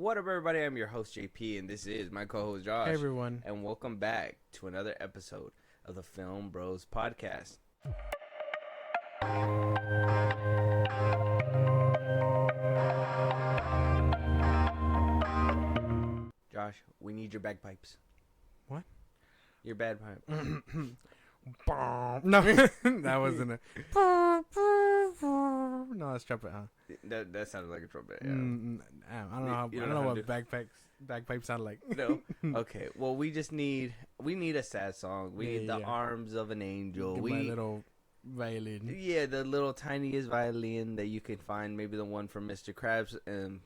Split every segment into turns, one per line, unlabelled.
What up, everybody? I'm your host, JP, and this is my co-host, Josh.
Hey, everyone.
And welcome back to another episode of the FilmBros podcast. Josh, we need your bagpipes.
What?
Your bagpipe.
No, that wasn't it. No, that's trumpet, huh?
That sounded like a trumpet. Yeah.
I don't know. I don't know what bagpipes sound like.
No. Okay. Well, we need a sad song. We need the arms of an angel.
My little violin.
Yeah, the little tiniest violin that you can find. Maybe the one from Mr. Krabs. And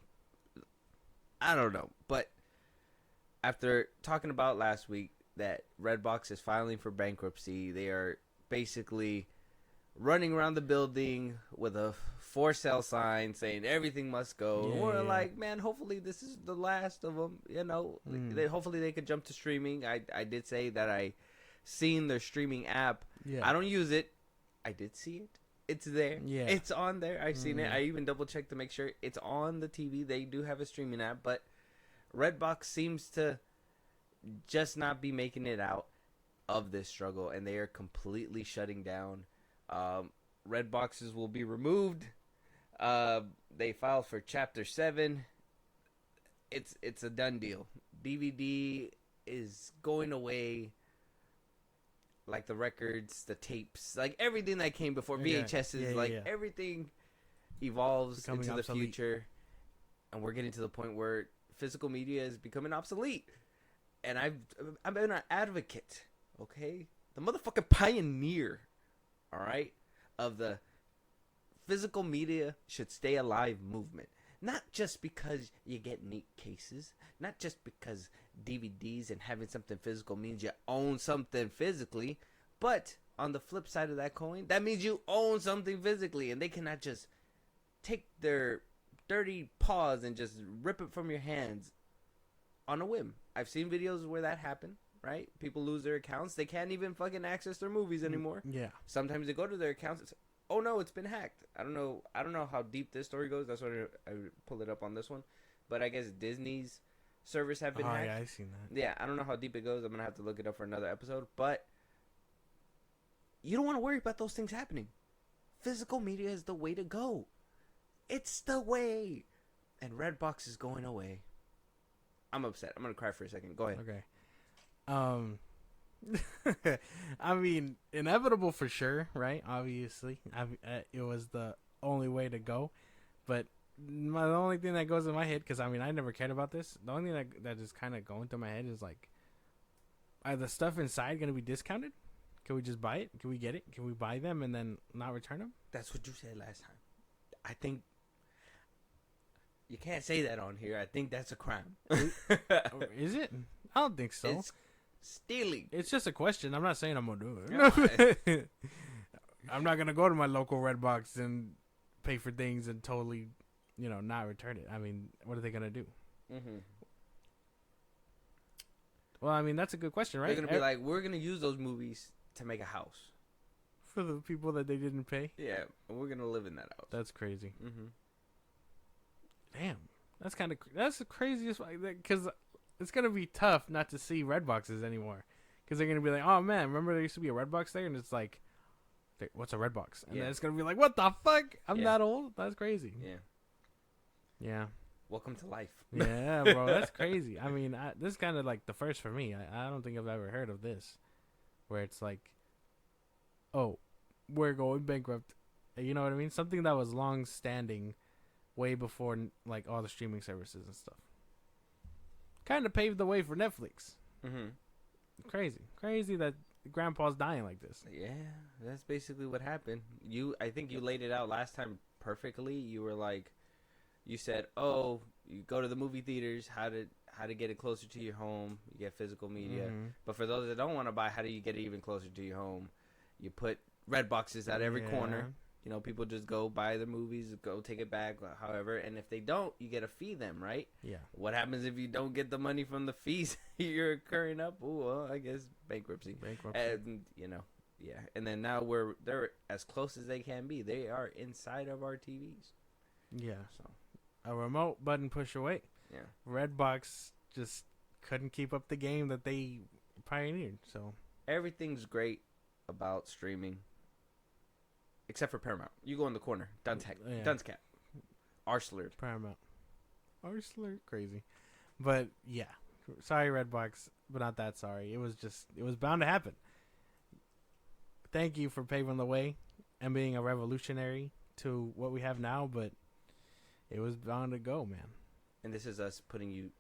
I don't know. But after talking about last week that Redbox is filing for bankruptcy, they are basically running around the building with a for sale sign saying everything must go. Yeah, we're like, man, hopefully this is the last of them. You know, hopefully they could jump to streaming. I did say that I seen their streaming app. Yeah. I don't use it. I did see it. It's there. Yeah. It's on there. I've seen it. I even double checked to make sure it's on the TV. They do have a streaming app, but Redbox seems to just not be making it out of this struggle, and they are completely shutting down. Red boxes will be removed. They filed for Chapter 7. It's a done deal. DVD is going away, like the records, the tapes, like everything that came before. VHS is everything evolves into the future, and we're getting to the point where physical media is becoming obsolete. And I've been an advocate, okay? The motherfucking pioneer, all right, of the physical media should stay alive movement. Not just because you get neat cases, not just because DVDs and having something physical means you own something physically, but on the flip side of that coin, that means you own something physically, and they cannot just take their dirty paws and just rip it from your hands on a whim. I've seen videos where that happened, right? People lose their accounts. They can't even fucking access their movies anymore. Yeah. Sometimes they go to their accounts and say, oh no, it's been hacked. I don't know how deep this story goes. That's why I pulled it up on this one. But I guess Disney's servers have been hacked.
Yeah, I've seen that.
Yeah, I don't know how deep it goes. I'm going to have to look it up for another episode. But you don't want to worry about those things happening. Physical media is the way to go. It's the way. And Redbox is going away. I'm upset. I'm gonna cry for a second. Go ahead.
Okay. I mean, inevitable for sure, right? Obviously, it was the only way to go. But the only thing that goes in my head, because I mean, I never cared about this. The only thing that is kind of going through my head is like, are the stuff inside gonna be discounted? Can we just buy it? Can we get it? Can we buy them and then not return them?
That's what you said last time. I think. You can't say that on here. I think that's a crime.
Is it? I don't think so.
It's stealing.
It's just a question. I'm not saying I'm going to do it. I'm not going to go to my local Redbox and pay for things and totally, not return it. I mean, what are they going to do? Mm-hmm. Well, I mean, that's a good question, right?
They're going to be like, we're going to use those movies to make a house.
For the people that they didn't pay?
Yeah, we're going to live in that house.
That's crazy. Mm-hmm. Damn, that's the craziest, because it's gonna be tough not to see red boxes anymore, because they're gonna be like, oh man, remember there used to be a red box there, and it's like, what's a red box? And then it's gonna be like, what the fuck? I'm that old? That's crazy. Yeah.
Welcome to life.
Yeah, bro, that's crazy. I mean, this is kind of like the first for me. I don't think I've ever heard of this, where it's like, oh, we're going bankrupt. You know what I mean? Something that was long standing. Way before like all the streaming services and stuff, kind of paved the way for Netflix. Mm-hmm. Crazy that Grandpa's dying like this.
Yeah, that's basically what happened. I think you laid it out last time perfectly. You were like, you said, "Oh, you go to the movie theaters. How to get it closer to your home? You get physical media. Mm-hmm. But for those that don't want to buy, how do you get it even closer to your home? You put red boxes at every corner." People just go buy the movies, go take it back, however. And if they don't, you get to fee them, right? Yeah. What happens if you don't get the money from the fees you're incurring up? Oh, well, I guess bankruptcy. And, yeah. And then now they're as close as they can be. They are inside of our TVs.
Yeah. So a remote button push away.
Yeah.
Redbox just couldn't keep up the game that they pioneered. So
everything's great about streaming, except for Paramount. You go in the corner, Duns Cap, Arsler.
Paramount, Arsler, crazy. But yeah, sorry Redbox, but not that sorry. It was bound to happen. Thank you for paving the way and being a revolutionary to what we have now, but it was bound to go, man.
And this is us putting you.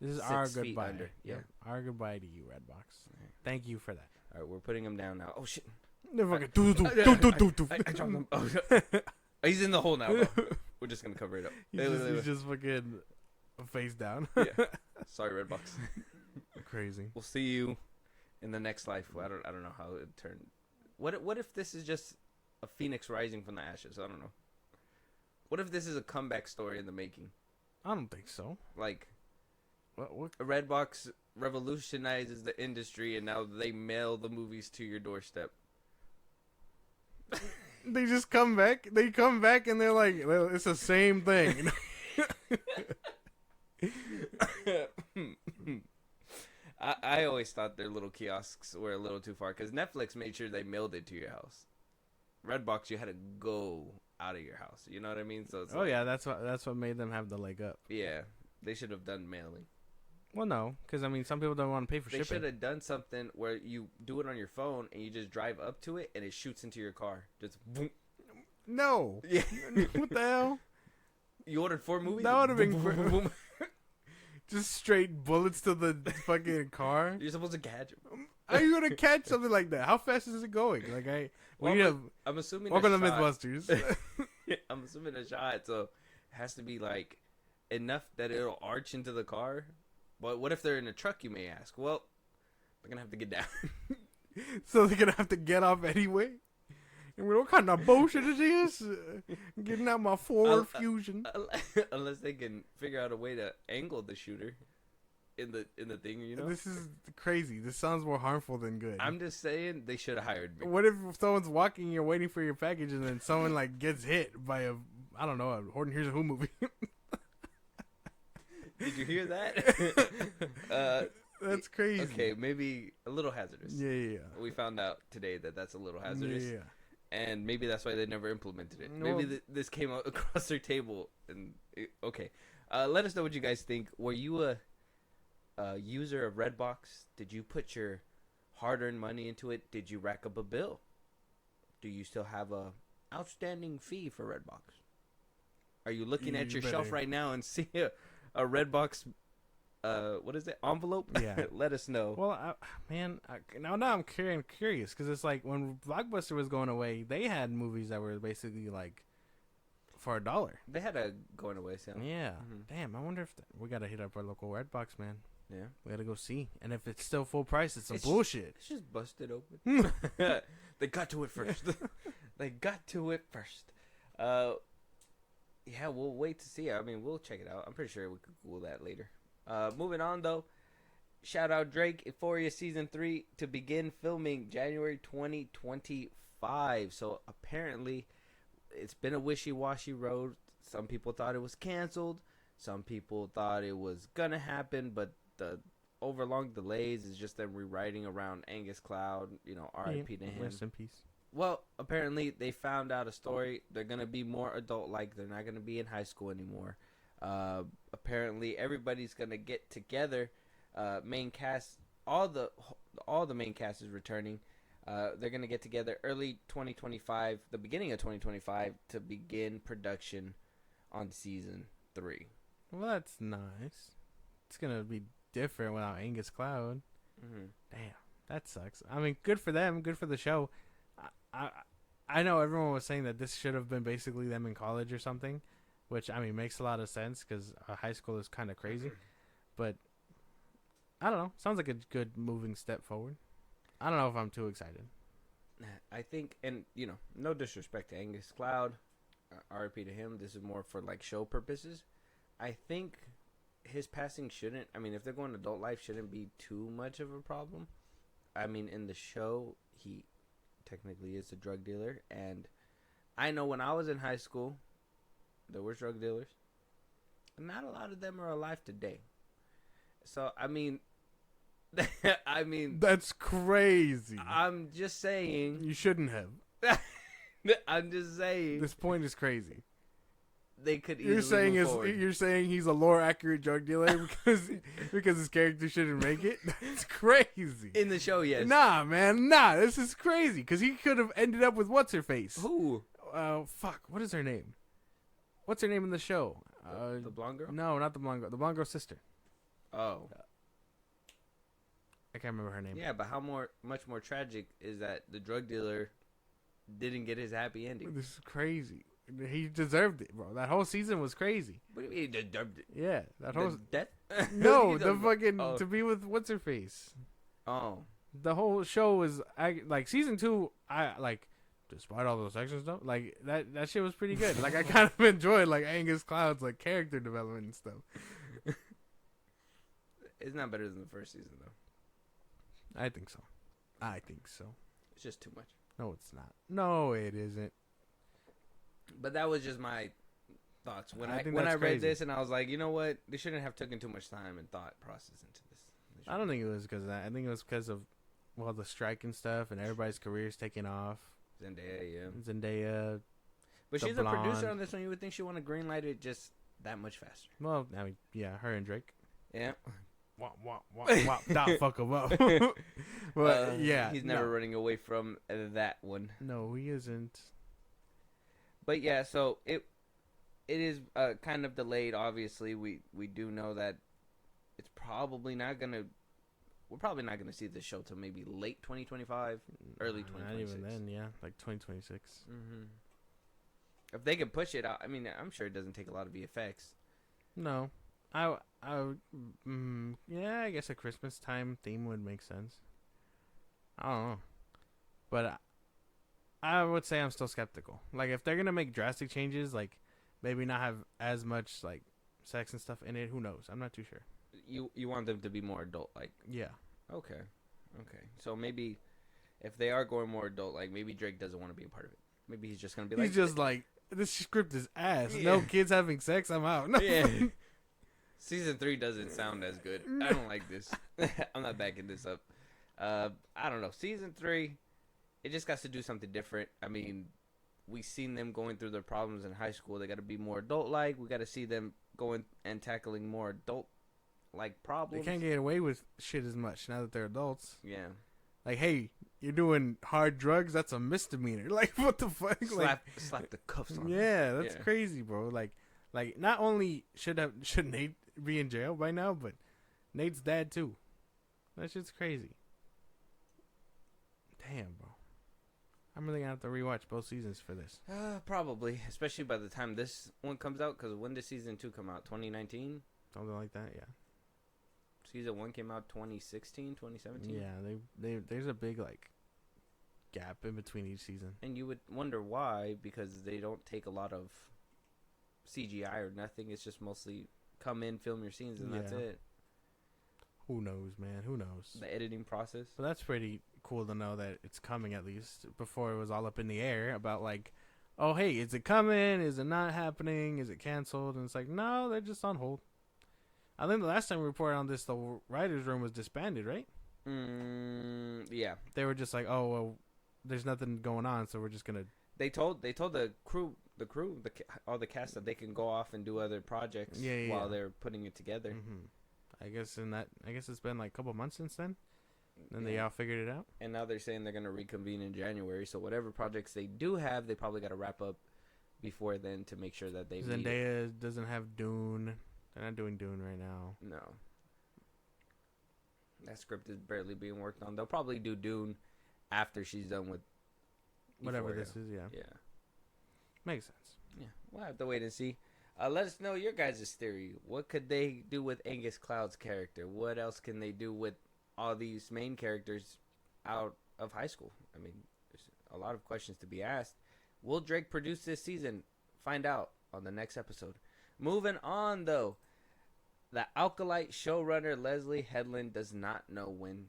This is our goodbye.
Yeah,
our goodbye to you, Redbox. Right. Thank you for that.
All right, we're putting him down now. Oh shit!
I
dropped him. Oh, he's in the hole now. Bro. We're just gonna cover it up.
He's just fucking face down.
Yeah. Sorry, Redbox.
Crazy.
We'll see you in the next life. I don't know how it turned. What if this is just a phoenix rising from the ashes? I don't know. What if this is a comeback story in the making?
I don't think so.
Like,
what?
Redbox revolutionizes the industry, and now they mail the movies to your doorstep.
They just come back. They come back, and they're like, it's the same thing.
I always thought their little kiosks were a little too far because Netflix made sure they mailed it to your house. Redbox, you had to go out of your house. You know what I mean? So it's
yeah, that's what made them have the leg up.
Yeah, they should have done mailing.
Well, no, because I mean, some people don't want to pay for shipping.
They should have done something where you do it on your phone and you just drive up to it and it shoots into your car. Just boom.
No.
Yeah.
What the hell?
You ordered 4 movies?
That would have been just straight bullets to the fucking car.
You're supposed to catch them.
How are you gonna catch something like that? How fast is it going? Like
I'm assuming.
Welcome to Mythbusters.
I'm assuming a shot, so it has to be like enough that it'll arch into the car. But what if they're in a truck? You may ask. Well, they're gonna have to get down.
So they're gonna have to get off anyway. I mean, what kind of bullshit is this? Getting out my Ford Fusion.
Unless they can figure out a way to angle the shooter in the thing, you know.
This is crazy. This sounds more harmful than good.
I'm just saying they should have hired me.
What if someone's walking, you're waiting for your package, and then someone like gets hit by a Horton Hears a Who movie?
Did you hear that?
That's crazy.
Okay, maybe a little hazardous.
Yeah.
We found out today that that's a little hazardous.
Yeah.
And maybe that's why they never implemented it. Maybe this came across their table. Okay. Let us know what you guys think. Were you a user of Redbox? Did you put your hard-earned money into it? Did you rack up a bill? Do you still have a outstanding fee for Redbox? Are you looking at your shelf right now and see a Redbox what is it, envelope?
Yeah.
Let us know.
Well, now I'm curious because it's like when Blockbuster was going away, they had movies that were basically like for $1.
They had a going away sale.
Yeah. Damn, I wonder if we gotta hit up our local Redbox, man.
Yeah, we
gotta go see, and if it's still full price, it's some bullshit.
It's just busted open. They got to it first. Yeah, we'll wait to see. I mean, we'll check it out. I'm pretty sure we could Google that later. Moving on though, shout out Drake, Euphoria season 3 to begin filming January 2025. So apparently, it's been a wishy-washy road. Some people thought it was canceled. Some people thought it was gonna happen, but the overlong delays is just them rewriting around Angus Cloud. You know, R.I.P. to him.
Rest in peace.
Well, apparently they found out a story. They're gonna be more adult-like. They're not gonna be in high school anymore. Apparently everybody's gonna get together. Main cast, all the main cast is returning. They're gonna get together early 2025, the beginning of 2025, to begin production on season 3.
Well, that's nice. It's gonna be different without Angus Cloud. Damn, that sucks. I mean, good for them. Good for the show. I know everyone was saying that this should have been basically them in college or something, which I mean makes a lot of sense because high school is kind of crazy. But I don't know. Sounds like a good moving step forward. I don't know if I'm too excited.
I think, and you know, no disrespect to Angus Cloud, RIP to him. This is more for like show purposes. I think his passing shouldn't. I mean, if they're going adult life, shouldn't be too much of a problem. I mean, in the show, he technically is a drug dealer, and I know when I was in high school, there were drug dealers. not a lot of them are alive today. So I mean, I mean,
That's crazy.
I'm just saying.
You shouldn't have.
I'm just saying.
This point is crazy.
They could easily move forward.
You're saying he's a lore accurate drug dealer because his character shouldn't make it? That's crazy.
In the show, yes.
Nah, man, nah. This is crazy because he could have ended up with what's her face.
Who?
Fuck. What is her name? What's her name in the show?
The blonde girl?
No, not the blonde girl. The blonde girl's sister.
Oh.
I can't remember her name.
Yeah, but much more tragic is that the drug dealer didn't get his happy ending.
This is crazy. He deserved it, bro. That whole season was crazy.
What do you mean he deserved it?
Yeah, that whole
death.
no, the fucking to be with what's her face.
Oh,
the whole show was like season 2. I like, despite all those sex and stuff, like that shit was pretty good. Like I kind of enjoyed like Angus Cloud's like character development and stuff.
It's not better than the first season though.
I think so.
It's just too much.
No, it's not. No, it isn't.
But that was just my thoughts when I read
crazy.
this, and I was like, you know what? They shouldn't have taken too much time and thought process into this.
I don't think it was because of that. I think it was because of the strike and stuff, and everybody's careers taking off. Zendaya.
But she's
blonde.
a producer on this one. You would think she want to greenlight it just that much faster.
Well, I mean, yeah, her and Drake.
Yeah.
Wop, wop, wop, wop. Dot fuck him up. But yeah,
he's never running away from that one.
No, he isn't.
But yeah, so it is kind of delayed. Obviously, we do know that it's probably not gonna. We're probably not gonna see this show till maybe late 2025, early 2026.
Not even then, yeah, like 2026.
Mm-hmm. If they can push it out, I mean, I'm sure it doesn't take a lot of VFX.
No, yeah, I guess a Christmas time theme would make sense. I don't know, but I would say I'm still skeptical. Like, if they're gonna make drastic changes, like maybe not have as much like sex and stuff in it, who knows? I'm not too sure.
You want them to be more adult, like?
Yeah.
Okay. So maybe if they are going more adult, like maybe Drake doesn't want to be a part of it. Maybe he's just gonna be like,
he's just like, this script is ass.
Yeah.
No kids having sex. I'm out. No.
Yeah. Season 3 doesn't sound as good. I don't like this. I'm not backing this up. I don't know. Season 3, it just got to do something different. I mean, we seen them going through their problems in high school. They got to be more adult-like. We got to see them going and tackling more adult-like problems.
They can't get away with shit as much now that they're adults.
Yeah.
Like, hey, you're doing hard drugs. That's a misdemeanor. Like, what the fuck?
Slap the cuffs on.
Yeah, that's crazy, bro. Like, not only should Nate be in jail by now, but Nate's dad too. That shit's crazy. Damn, bro. I'm really gonna have to rewatch both seasons for this.
Probably, especially by the time this one comes out. Because when did season 2 come out? 2019.
Something like that, yeah.
Season 1 came out 2016, 2017.
Yeah, there's a big like gap in between each season.
And you would wonder why, because they don't take a lot of CGI or nothing. It's just mostly come in, film your scenes, and that's it.
Who knows, man? Who knows?
The editing process.
But that's pretty cool to know that it's coming, at least. Before it was all up in the air about like, oh, hey, is it coming? Is it not happening? Is it canceled? And it's like, no, they're just on hold. I think the last time we reported on this, the writer's room was disbanded, right?
Yeah.
They were just like, oh, well, there's nothing going on, so we're just gonna. They
told the crew, all the cast that they can go off and do other projects while they're putting it together.
Mm-hmm. I guess it's been like a couple months since then. And they all figured it out. And
now they're saying they're gonna reconvene in January. So whatever projects they do have, they probably got to wrap up before then to make sure that they.
Zendaya doesn't have Dune. They're not doing Dune right now.
No. That script is barely being worked on. They'll probably do Dune after she's done with
whatever
Euphoria.
this is. Yeah.
Yeah.
Makes sense.
Yeah. We'll have to wait and see. Let us know your guys' theory. What could they do with Angus Cloud's character? What else can they do with all these main characters out of high school? I mean, there's a lot of questions to be asked. Will Drake produce this season? Find out on the next episode. Moving on, though. The Alkalite showrunner Leslie Headland does not know when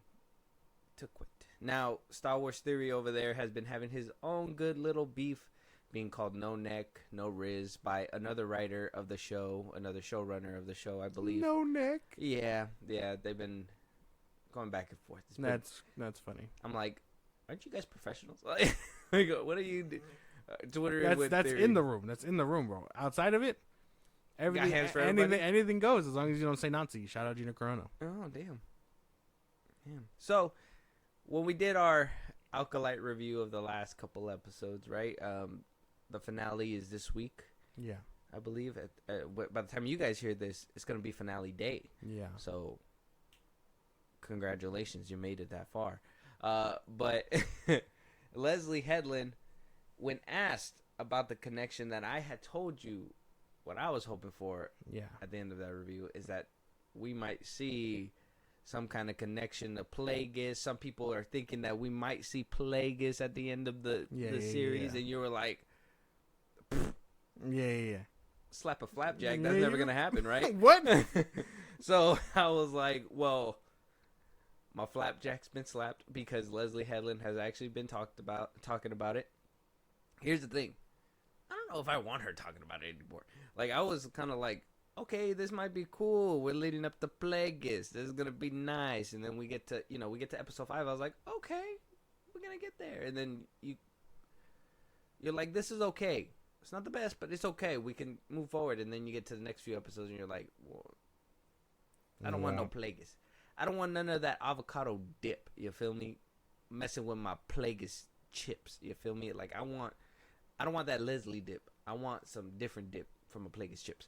to quit. Now, Star Wars Theory over there has been having his own good little beef being called No Neck, No Riz by another writer of the show, another showrunner of the show, I believe.
No neck.
Yeah, they've been going back and forth.
That's funny.
I'm like, aren't you guys professionals? Like, what are you do? Twitter
That's
theory.
in the room. That's in the room, bro. Outside of it, everything,
hands for everybody?
anything goes as long as you don't say Nazi. Shout out Gina Carano.
Oh, damn. So, when we did our Alkalite review of the last couple episodes, right? The finale is this week.
Yeah.
I believe. By the time you guys hear this, it's going to be finale day.
Yeah.
So, congratulations. You made it that far. But Leslie Headland, when asked about the connection that I had told you, what I was hoping for at the end of that review is that we might see some kind of connection to Plagueis. Some people are thinking that we might see Plagueis at the end of the series, and you were like, slap a flapjack. That's never gonna happen, right?
What?
So I was like, well, my flapjack's been slapped because Leslie Headland has actually been talking about it. Here's the thing. I don't know if I want her talking about it anymore. Like, I was kind of like, okay, this might be cool. We're leading up to Plagueis. This is going to be nice. And then we get to episode 5. I was like, okay, we're going to get there. And then you're like, this is okay. It's not the best, but it's okay. We can move forward. And then you get to the next few episodes and you're like, well, I don't want no Plagueis. I don't want none of that avocado dip. You feel me? Messing with my Plagueis chips. You feel me? Like, I don't want that Leslie dip. I want some different dip from a Plagueis chips.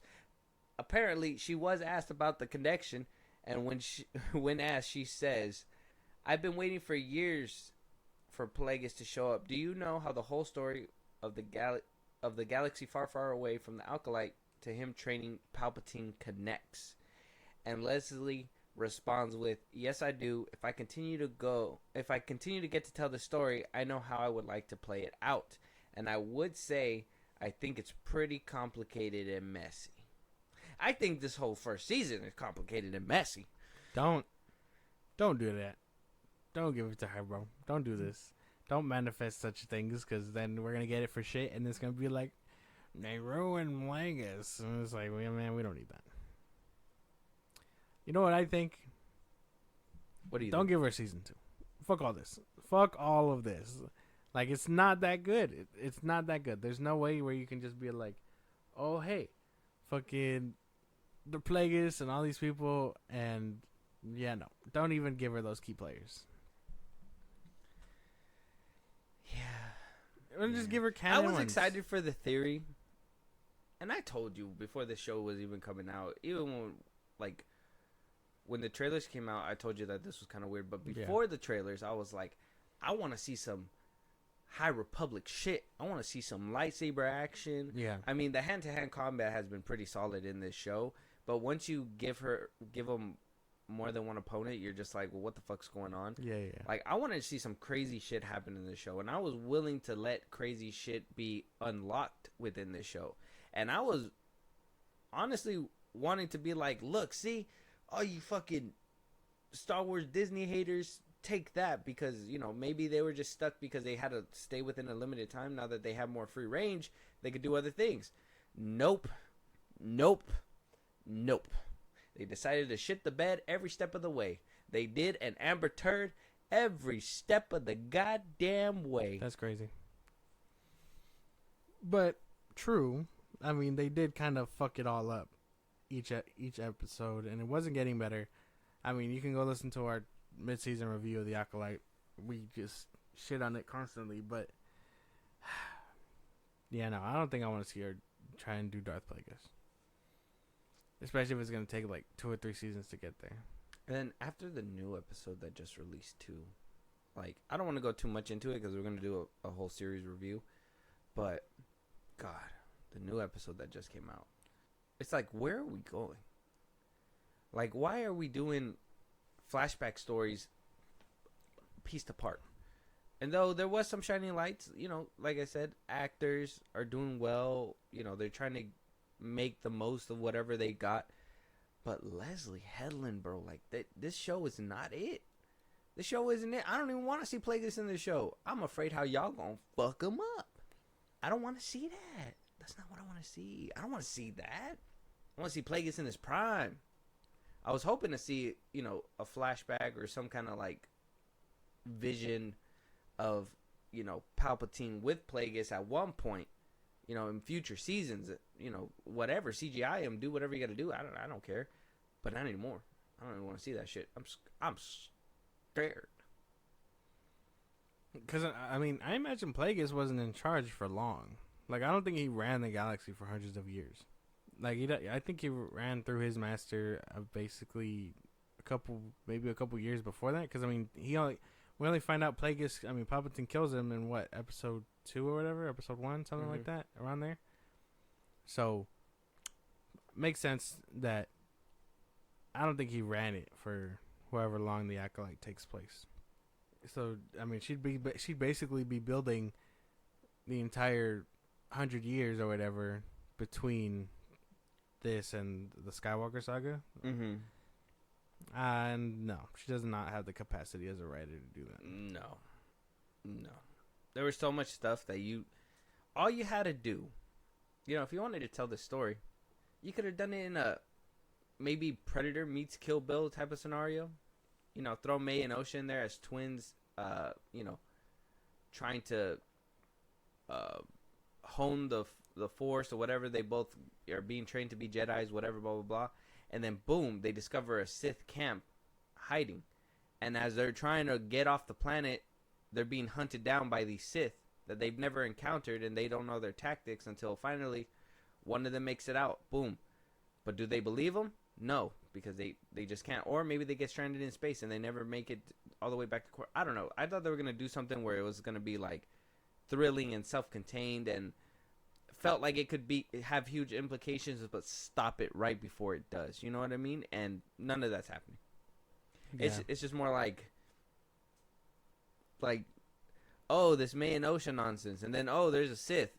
Apparently, she was asked about the connection, and when asked, she says, "I've been waiting for years for Plagueis to show up. Do you know how the whole story of the galaxy far, far away from the Alkalite to him training Palpatine connects?" And Leslie responds with, "Yes, I do. If I continue to get to tell the story, I know how I would like to play it out. And I would say I think it's pretty complicated and messy." I think this whole first season is complicated and messy.
Don't do that. Don't give it to her, bro. Don't do this. Don't manifest such things, because then we're going to get it for shit, and it's going to be like, they ruined Plagueis. And it's like, man, we don't need that. You know what I think?
What do you
Don't
think?
give her season 2. Fuck all this. Fuck all of this. Like, it's not that good. It's not that good. There's no way where you can just be like, oh, hey, fucking the Plagueis and all these people, and yeah, no. Don't even give her those key players.
Yeah.
Or just give her canon
I was
ones.
excited for the theory. And I told you before the show was even coming out, even when the trailers came out, I told you that this was kind of weird. But before the trailers, I was like, I want to see some High Republic shit. I want to see some lightsaber action.
Yeah.
I mean, the hand-to-hand combat has been pretty solid in this show. But once you give them more than one opponent, you're just like, well, what the fuck's going on?
Yeah.
Like, I wanted to see some crazy shit happen in this show. And I was willing to let crazy shit be unlocked within this show. And I was honestly wanting to be like, look, see, all you fucking Star Wars Disney haters, take that, because, maybe they were just stuck because they had to stay within a limited time. Now that they have more free range, they could do other things. Nope. They decided to shit the bed every step of the way. They did an Amber Turd every step of the goddamn way.
That's crazy. But true. I mean, they did kind of fuck it all up each episode, and it wasn't getting better. I mean, you can go listen to our mid-season review of The Acolyte. We just shit on it constantly, but yeah, no, I don't think I want to see her try and do Darth Plagueis. Especially if it's going to take like 2 or 3 seasons to get there.
And then after the new episode that just released too, like, I don't want to go too much into it because we're going to do a whole series review, but God, the new episode that just came out, it's like, where are we going? Like, why are we doing flashback stories pieced apart? And though there was some shining lights, like I said, actors are doing well. They're trying to make the most of whatever they got. But Leslie Headland, bro, like, this show is not it. This show isn't it. I don't even want to see Plagueis in this show. I'm afraid how y'all gonna fuck him up. I don't want to see that. That's not what I want to see. I don't want to see that. I want to see Plagueis in his prime. I was hoping to see, a flashback or some kind of like vision of, Palpatine with Plagueis at one point, in future seasons, whatever, CGI him, do whatever you got to do. I don't care, but not anymore. I don't even want to see that shit. I'm scared.
Because I mean, I imagine Plagueis wasn't in charge for long. Like, I don't think he ran the galaxy for hundreds of years. Like, I think he ran through his master basically maybe a couple years before that. Because I mean, we only find out Plagueis. I mean, Palpatine kills him in what, episode 2 or whatever, episode 1, something like that, around there. So, makes sense that I don't think he ran it for however long the Acolyte takes place. So I mean, she'd basically be building the entire 100 years or whatever between this and the Skywalker saga.
Mm-hmm.
And no, she does not have the capacity as a writer to do that.
No. There was so much stuff that all you had to do, if you wanted to tell this story, you could have done it in a maybe Predator meets Kill Bill type of scenario. Throw May and Ocean there as twins, trying to hone the Force or whatever. They both are being trained to be Jedis, whatever, blah, blah, blah. And then, boom, they discover a Sith camp hiding. And as they're trying to get off the planet, they're being hunted down by these Sith that they've never encountered, and they don't know their tactics until finally one of them makes it out. Boom. But do they believe them? No, because they just can't. Or maybe they get stranded in space and they never make it all the way back to court. I don't know. I thought they were going to do something where it was going to be like thrilling and self-contained and felt like it could have huge implications, but stop it right before it does. You know what I mean? And none of that's happening. Yeah. It's just more like, oh, this May and Ocean nonsense, and then there's a Sith.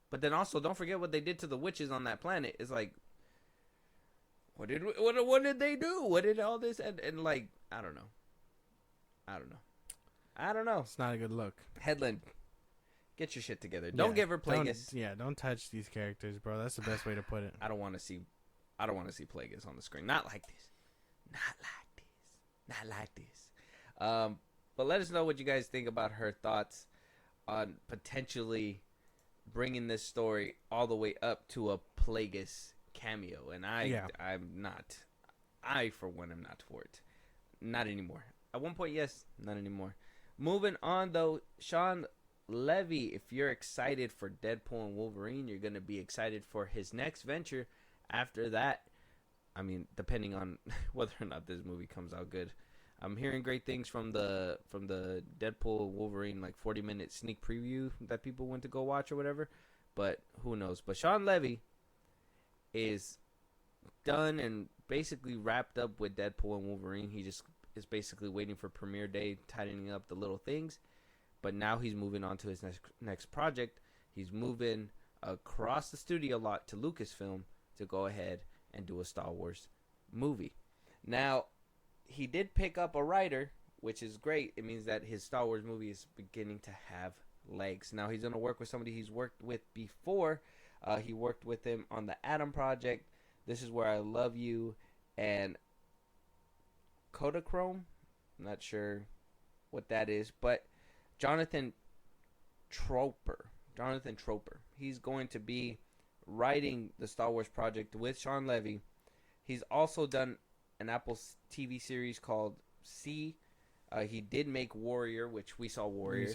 But then also don't forget what they did to the witches on that planet. It's like, what did they do? What did all this and like, I don't know.
It's not a good look.
Headland, get your shit together. Don't give her Plagueis.
Don't touch these characters, bro. That's the best way to put it.
I don't want to see Plagueis on the screen. Not like this. But let us know what you guys think about her thoughts on potentially bringing this story all the way up to a Plagueis cameo. And I'm not. I, for one, am not for it. Not anymore. At one point, yes. Not anymore. Moving on, though, Shawn Levy, if you're excited for Deadpool and Wolverine, you're going to be excited for his next venture after that. I mean, depending on whether or not this movie comes out good. I'm hearing great things from the Deadpool Wolverine 40-minute sneak preview that people went to go watch or whatever, but who knows. But Shawn Levy is done and basically wrapped up with Deadpool and Wolverine. He just is basically waiting for premiere day, tightening up the little things. But now he's moving on to his next project. He's moving across the studio lot to Lucasfilm to go ahead and do a Star Wars movie. Now, he did pick up a writer, which is great. It means that his Star Wars movie is beginning to have legs. Now, he's going to work with somebody he's worked with before. He worked with him on the Adam Project, This Is Where I Love You, and Kodachrome. I'm not sure what that is, but Jonathan Troper. He's going to be writing the Star Wars project with Shawn Levy. He's also done an Apple TV series called C. He did make Warrior, which we saw Warrior.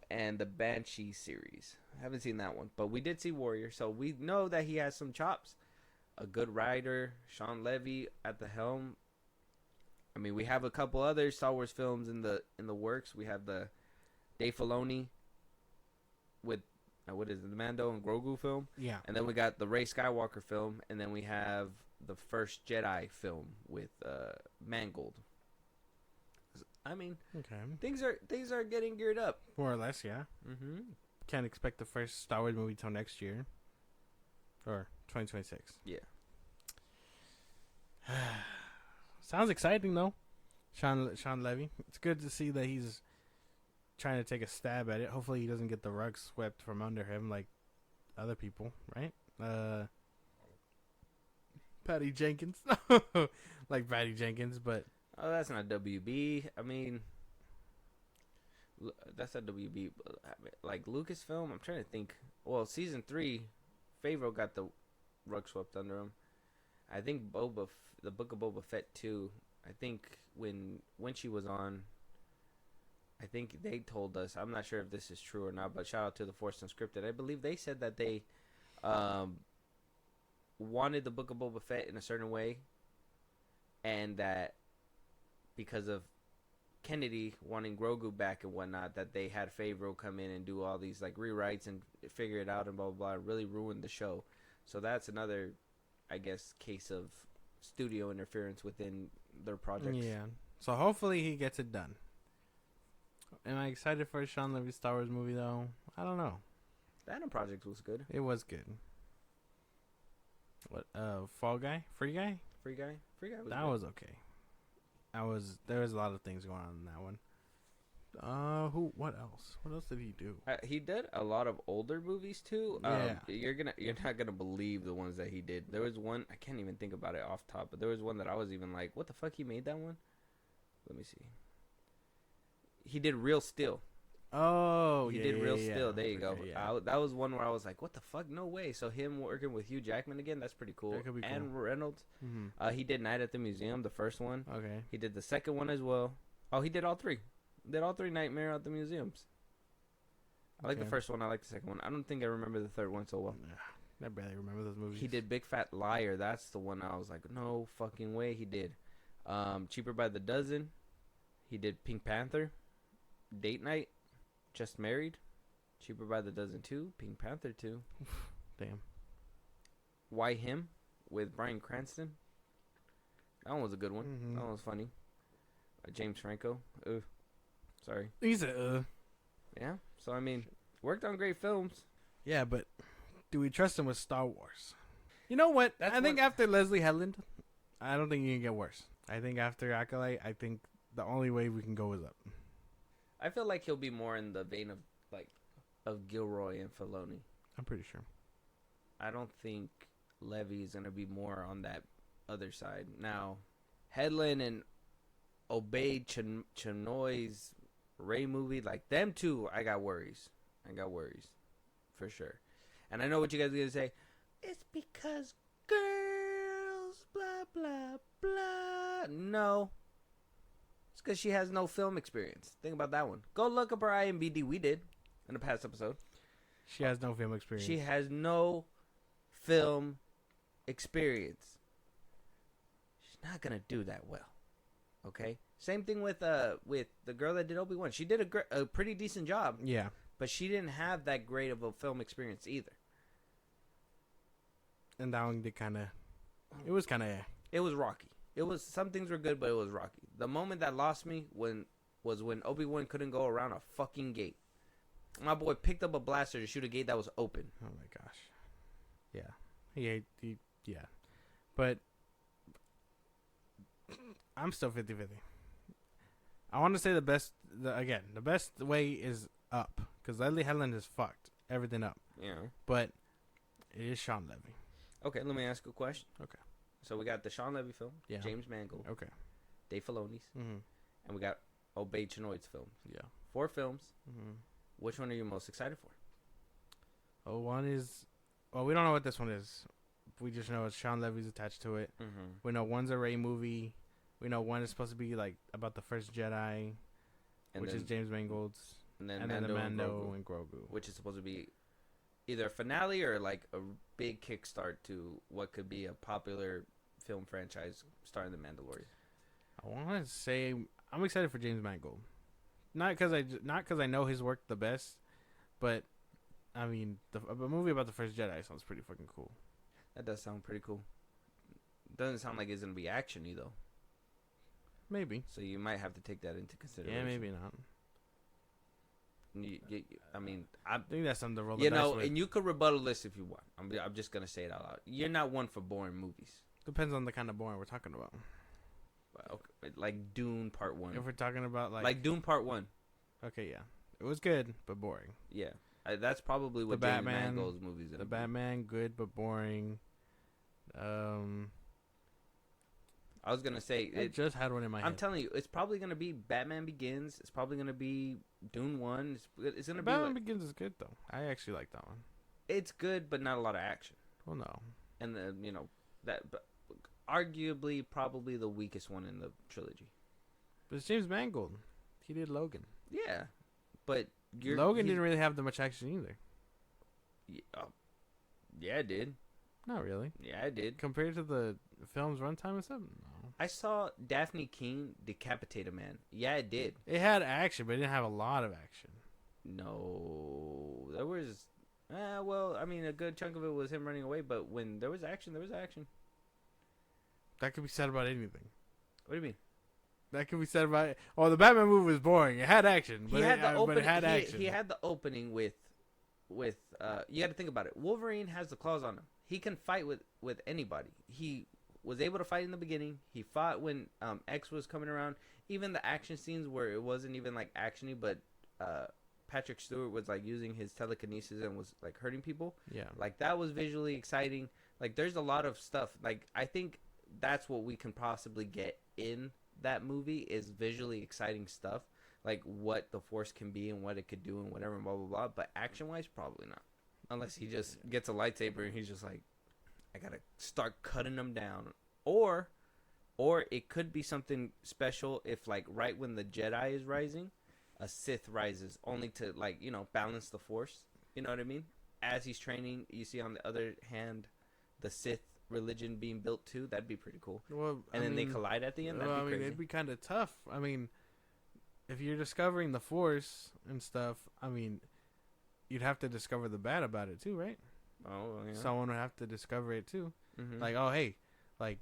And the Banshee series. I haven't seen that one, but we did see Warrior, so we know that he has some chops. A good writer, Shawn Levy at the helm. I mean, we have a couple other Star Wars films in the works. We have the Dave Filoni with what is it, the Mando and Grogu film?
Yeah.
And then we got the Rey Skywalker film, and then we have the first Jedi film with Mangold. I mean,
okay, things
are getting geared up,
more or less, yeah.
Mm-hmm.
Can't expect the first Star Wars movie till next year or 2026.
Yeah.
Sounds exciting though, Shawn Levy. It's good to see that he's trying to take a stab at it. Hopefully, he doesn't get the rug swept from under him like other people, right? Patty Jenkins, like Patty Jenkins, but
Oh, that's not WB. I mean, that's not WB. Like Lucasfilm, I'm trying to think. Well, season 3, Favreau got the rug swept under him. I think the Book of Boba Fett too. I think when she was on, I think they told us. I'm not sure if this is true or not, but shout out to the Force Unscripted. I believe they said that they wanted the Book of Boba Fett in a certain way, and that because of Kennedy wanting Grogu back and whatnot, that they had Favreau come in and do all these like rewrites and figure it out and blah blah blah, really ruined the show. So that's another, I guess, case of studio interference within their projects.
yeah. So hopefully he gets it done. Am I excited for a Shawn Levy Star Wars movie though? I don't know.
The Adam Project was good.
It was good. What? Fall Guy, Free Guy.
Free Guy was
That
good.
was okay. There was a lot of things going on in that one. What else? What else did he do?
He did a lot of older movies too.
Yeah.
You're not gonna believe the ones that he did. There was one, I can't even think about it off top, but there was one that I was even like, what the fuck, he made that one? Let me see. He did Real Steel.
Oh,
He did Real Steel. There you go.
Okay, yeah.
That was one where I was like, what the fuck? No way. So him working with Hugh Jackman again, that's pretty cool.
That could be cool.
And Reynolds.
Mm-hmm.
He did Night at the Museum, the first one.
Okay.
He did the second one as well. Oh, he did all three. Did all three Nightmare at the Museums. I like the
Okay.
first one. I like the second one. I don't think I remember the third one so well.
I barely remember those movies.
He did Big Fat Liar. That's the one I was like, no fucking way he did. Cheaper by the Dozen. He did Pink Panther. Date Night. Just Married. Cheaper by the Dozen 2. Pink Panther 2.
Damn.
Why Him? With Bryan Cranston. That one was a good one.
Mhm.
That one was funny. James Franco. Ugh. Sorry.
He said,
Yeah. So, I mean, worked on great films.
yeah, but do we trust him with Star Wars? You know what?
That's
I think
what-
after Leslie Headland, I don't think you can get worse. I think after Acolyte, I think the only way we can go is up.
I feel like he'll be more in the vein of, like, of Gilroy and Filoni.
I'm pretty sure.
I don't think Levy is going to be more on that other side. Now, Headland and Obey Chinoy's Ray movie, like them two, I got worries. For sure. And I know what you guys are going to say. It's because girls, blah, blah, blah. No. It's because she has no film experience. Think about that one. Go look up her IMDb. We did in the past episode.
She has no film experience.
She has no film experience. She's not gonna do that well. Okay. Same thing with the girl that did Obi-Wan. She did a pretty decent job,
Yeah.
but she didn't have that great of a film experience either.
And that one did kind of... It was kind of...
It was rocky. It was, some things were good, but it was rocky. The moment that lost me was when Obi-Wan couldn't go around a fucking gate. My boy picked up a blaster to shoot a gate that was open.
Oh my gosh. Yeah. Yeah. But I'm still 50-50. I want to say the best way is up. Because Leslie Headland has fucked everything up.
Yeah.
But it is Shawn Levy.
Okay, let me ask you a question.
Okay.
So we got the Shawn Levy film,
Yeah.
James Mangold,
Okay.
Dave Filoni's,
Mm-hmm.
and we got Obey Chinoy's films.
Yeah.
4 films.
Mm-hmm.
Which one are you most excited for?
Oh, one is... Well, we don't know what this one is. We just know it's Shawn Levy's attached to it.
Mm-hmm.
We know one's a Rey movie. We know one is supposed to be like about the first Jedi, which is James Mangold's,
and then
the
Mando
Mando and Grogu.
which is supposed to be either a finale or like a big kickstart to what could be a popular film franchise starring the Mandalorian.
I want to say I'm excited for James Mangold, not because I know his work the best, but I mean a movie about the first Jedi sounds pretty fucking cool.
That does sound pretty cool. Doesn't sound like it's gonna be action-y though.
Maybe.
So you might have to take that into consideration.
Yeah, maybe not.
I mean,
I think that's something to roll the
you
dice
know,
with.
and you could rebuttal this if you want. I'm just gonna say it out loud. You're not one for boring movies.
Depends on the kind of boring we're talking about.
Okay, like Dune Part 1.
If we're talking about
like Dune Part 1.
okay, yeah. It was good, but boring.
Yeah, that's probably what
The
James
Batman-
Mangold's movie's gonna
The
be.
Batman, good but boring.
I was gonna say
I
it.
just had one in my head.
I'm telling you, it's probably gonna be Batman Begins. It's probably gonna be Dune 1. It's gonna be
Batman
like,
Begins is good though. I actually like that one.
it's good, but not a lot of action.
Well, no.
And then but arguably probably the weakest one in the trilogy.
But it's James Mangold. He did Logan.
Yeah, but
Logan didn't really have that much action either.
Yeah, it did.
Not really.
Yeah, it did.
Compared to the film's runtime and stuff, no.
I saw Daphne King decapitate a man. Yeah, it did.
It had action, but it didn't have a lot of action.
No, there was. Well, I mean, a good chunk of it was him running away. But when there was action, there was action.
That could be said about anything.
What do you mean?
That could be said about. Oh, the Batman movie was boring. It had action, but
He had the
but
opening.
it had action.
He had the opening with. You got to think about it. Wolverine has the claws on him. He can fight with anybody. He was able to fight in the beginning. He fought when X was coming around. Even the action scenes where it wasn't even like actiony, but Patrick Stewart was like using his telekinesis and was like hurting people.
Yeah.
Like that was visually exciting. Like there's a lot of stuff. Like I think that's what we can possibly get in that movie is visually exciting stuff. Like what the Force can be and what it could do and whatever, blah blah blah. But action wise, probably not. Unless he just gets a lightsaber and he's just like, I gotta start cutting them down. Or it could be something special if like right when the Jedi is rising, a Sith rises only to like, balance the Force. You know what I mean? As he's training, you see on the other hand, the Sith religion being built too. That'd be pretty cool.
Well,
And then they collide at the end. That'd be crazy.
it'd be kind of tough. I mean, if you're discovering the Force and stuff, I mean, you'd have to discover the bad about it too, right?
Oh, yeah.
Someone would have to discover it too.
Mm-hmm.
Like, oh hey, like,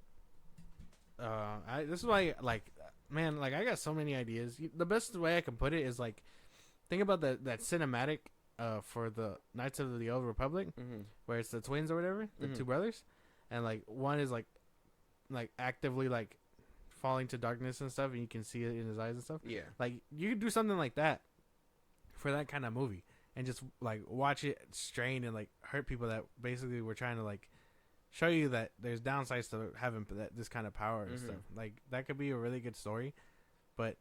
this is why, like, man, like I got so many ideas. The best way I can put it is like, think about that cinematic for the Knights of the Old Republic, where it's the twins or whatever, the two brothers, and like one is like actively like falling to darkness and stuff, and you can see it in his eyes and stuff.
Yeah.
Like you could do something like that for that kind of movie, and just like watch it strain and like hurt people that basically were trying to like show you that there's downsides to having this kind of power and stuff. Like that could be a really good story, but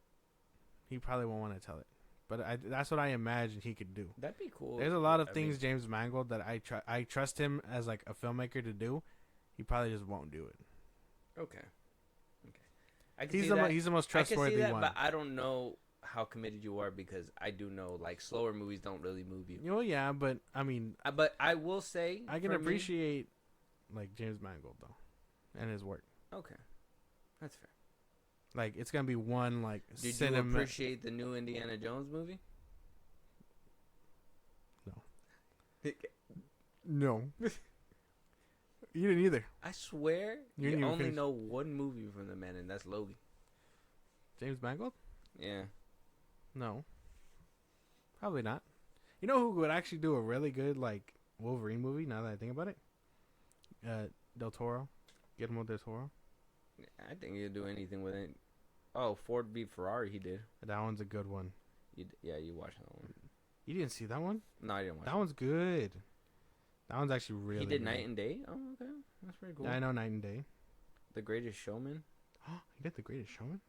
he probably won't want to tell it. But that's what I imagine he could do.
That'd be cool.
There's a lot of things James Mangold that I trust him as like a filmmaker to do. He probably just won't do it.
Okay. He's
the most trustworthy
I can see that,
one.
but I don't know how committed you are because I do know like slower movies don't really move you.
Well, yeah, but I mean,
but I will say
I can appreciate like James Mangold though, and his work.
Okay, that's fair.
Like it's gonna be one like.
Did you appreciate the new Indiana Jones movie?
No. You didn't either.
I swear, you only know one movie from the man, and that's Logan.
James Mangold?
Yeah.
No. Probably not. You know who would actually do a really good like Wolverine movie? Now that I think about it, Del Toro, Guillermo del Toro.
I think he'd do anything with it. Oh, Ford v Ferrari, he did.
That one's a good one.
You watched that one.
You didn't see that one?
No, I didn't watch
that. That one's good. That one's actually really good.
He did Night and Day? Oh, okay. That's pretty cool.
I know Night and Day.
The Greatest Showman?
He did The Greatest Showman?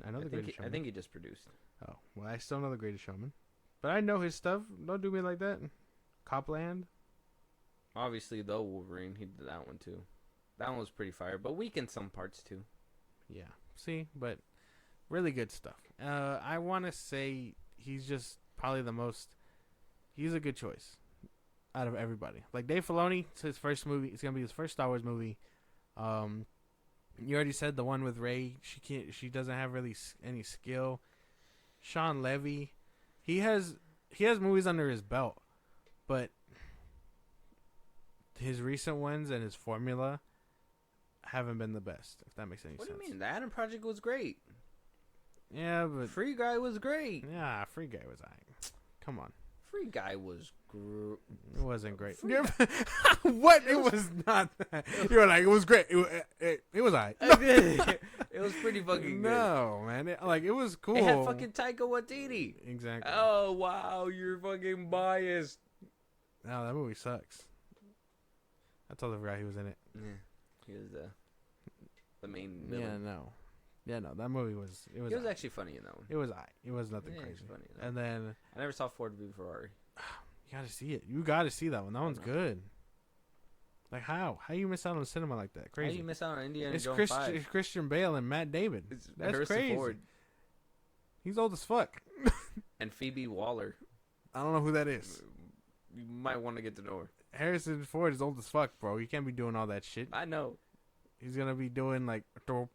I know The Greatest Showman.
I think he just produced.
Oh, well, I still know The Greatest Showman. But I know his stuff. Don't do me like that. Copland?
Obviously, though, Wolverine, he did that one too. That one was pretty fire, but weak in some parts too.
Yeah. See, but really good stuff. I want to say he's just probably the most. He's a good choice out of everybody. Like Dave Filoni, it's his first movie. It's gonna be his first Star Wars movie. You already said the one with Rey. She doesn't have really any skill. Shawn Levy, he has movies under his belt, but his recent ones and his formula haven't been the best. If that makes any sense.
What do you mean? The Adam Project was great.
Yeah, but
Free Guy was great.
Yeah, Free Guy was alright. Come on.
Free Guy was
It wasn't great. What? It was not that. You were like, it was great. It was alright.
It was pretty pretty fucking good.
No, man. It was cool.
It had fucking Taika Waititi.
Exactly.
Oh wow, you're fucking biased.
No, that movie sucks. I totally forgot he was in it.
Yeah, he was the main villain.
Yeah, no. That movie was. It was.
He was actually funny in that one.
It was. It was nothing
Yeah,
crazy.
it was funny,
And then
I never saw Ford v Ferrari.
you gotta see it. You gotta see that one. That one's good. Like how? How you miss out on cinema like that?
How
Crazy.
do you miss out on Indiana Jones 5?
It's Christian Bale and Matt Damon. That's
Harrison
crazy.
Ford
He's old as fuck.
and Phoebe Waller.
I don't know who that is.
You might want to get to know her.
Harrison Ford is old as fuck, bro. You can't be doing all that shit.
I know.
He's gonna be doing like, and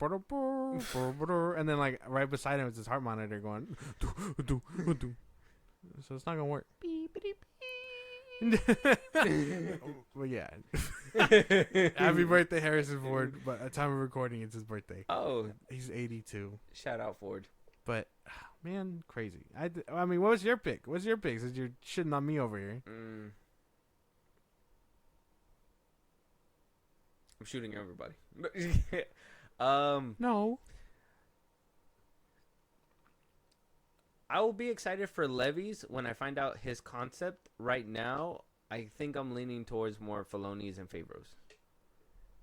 then like right beside him is his heart monitor going. So it's not gonna work. Well, yeah. Happy birthday, Harrison Ford. But at time of recording, it's his birthday.
Oh,
He's 82.
shout out Ford.
But man, crazy. I mean, what was your pick? What's your pick? Since you're shitting on me over here.
I'm shooting everybody.
No.
I will be excited for Levy's when I find out his concept. Right now, I think I'm leaning towards more Filoni's and FilmBros.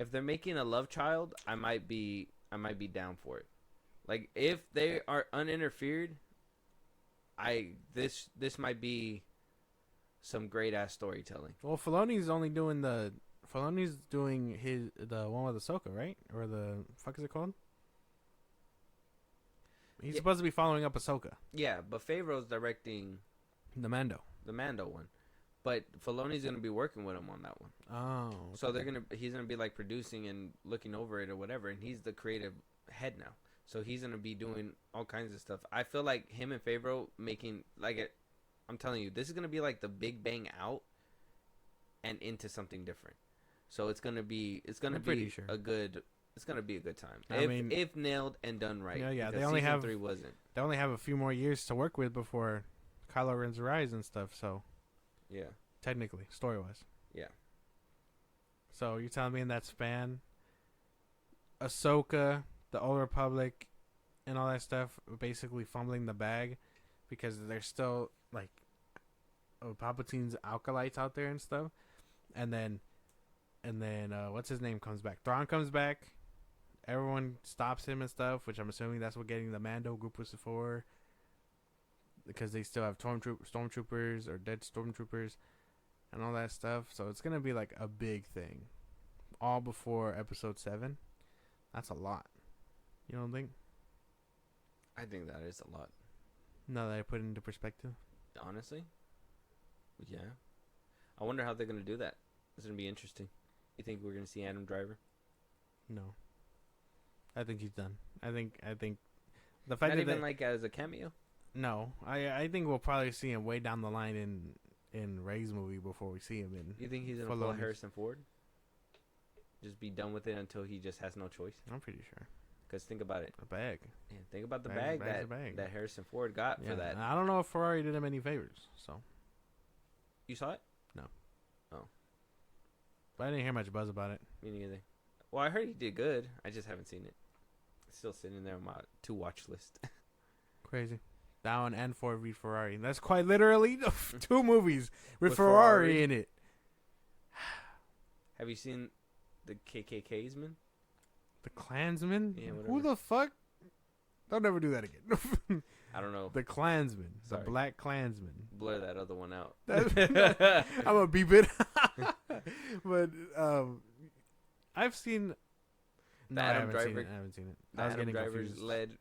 If they're making a love child, I might be down for it. Like if they are uninterfered, this might be some great ass storytelling.
Well, Filoni's doing the one with Ahsoka, right? Or the fuck is it called? He's supposed to be following up Ahsoka.
Yeah, but FilmBros directing
The Mando
one, but Filoni's gonna be working with him on that one.
Oh.
So he's gonna be like producing and looking over it or whatever, and he's the creative head now. So he's gonna be doing all kinds of stuff. I feel like him and FilmBros making I'm telling you, this is gonna be like the Big Bang out and into something different. So it's gonna be
sure.
a good. It's gonna be a good time. If nailed and done right.
Yeah.
They only have 3 wasn't.
They only have a few more years to work with before Kylo Ren's rise and stuff. So
yeah,
technically, story wise.
Yeah.
So you're telling me in that span, Ahsoka, the Old Republic, and all that stuff, basically fumbling the bag because there's still like Palpatine's acolytes out there and stuff, and then what's his name comes back? Thrawn comes back. Everyone stops him and stuff, which I'm assuming that's what getting the Mando group was for, because they still have stormtroopers or dead stormtroopers and all that stuff. So it's gonna be like a big thing, all before Episode 7. That's a lot. You don't think?
I think that is a lot.
Now that I put it into perspective.
Honestly, yeah. I wonder how they're gonna do that. It's gonna be interesting. You think we're gonna see Adam Driver?
No. I think he's done. I think the fact
Not
that
even like as a cameo.
No, I think we'll probably see him way down the line in Rey's movie before we see him in.
You think he's gonna pull Harrison Ford? Just be done with it until he just has no choice.
I'm pretty sure.
Because think about it.
A bag.
Yeah, think about the bag that Harrison Ford got for that.
And I don't know if Ferrari did him any favors. So.
You saw it?
No.
Oh.
But I didn't hear much buzz about it.
Me neither. Well, I heard he did good. I just haven't seen it. It's still sitting there on my to-watch list.
Crazy. That one and Ford v Ferrari. That's quite literally 2 movies with Ferrari in it.
Have you seen the KKK's man?
The Klansman?
Yeah, whatever.
Who the fuck? Don't ever do that again.
I don't know.
The Klansman.
Sorry.
The Black Klansman.
Blur that other one out.
I'm gonna beep it. But I've seen. No, I haven't seen it.
The Adam Driver's led.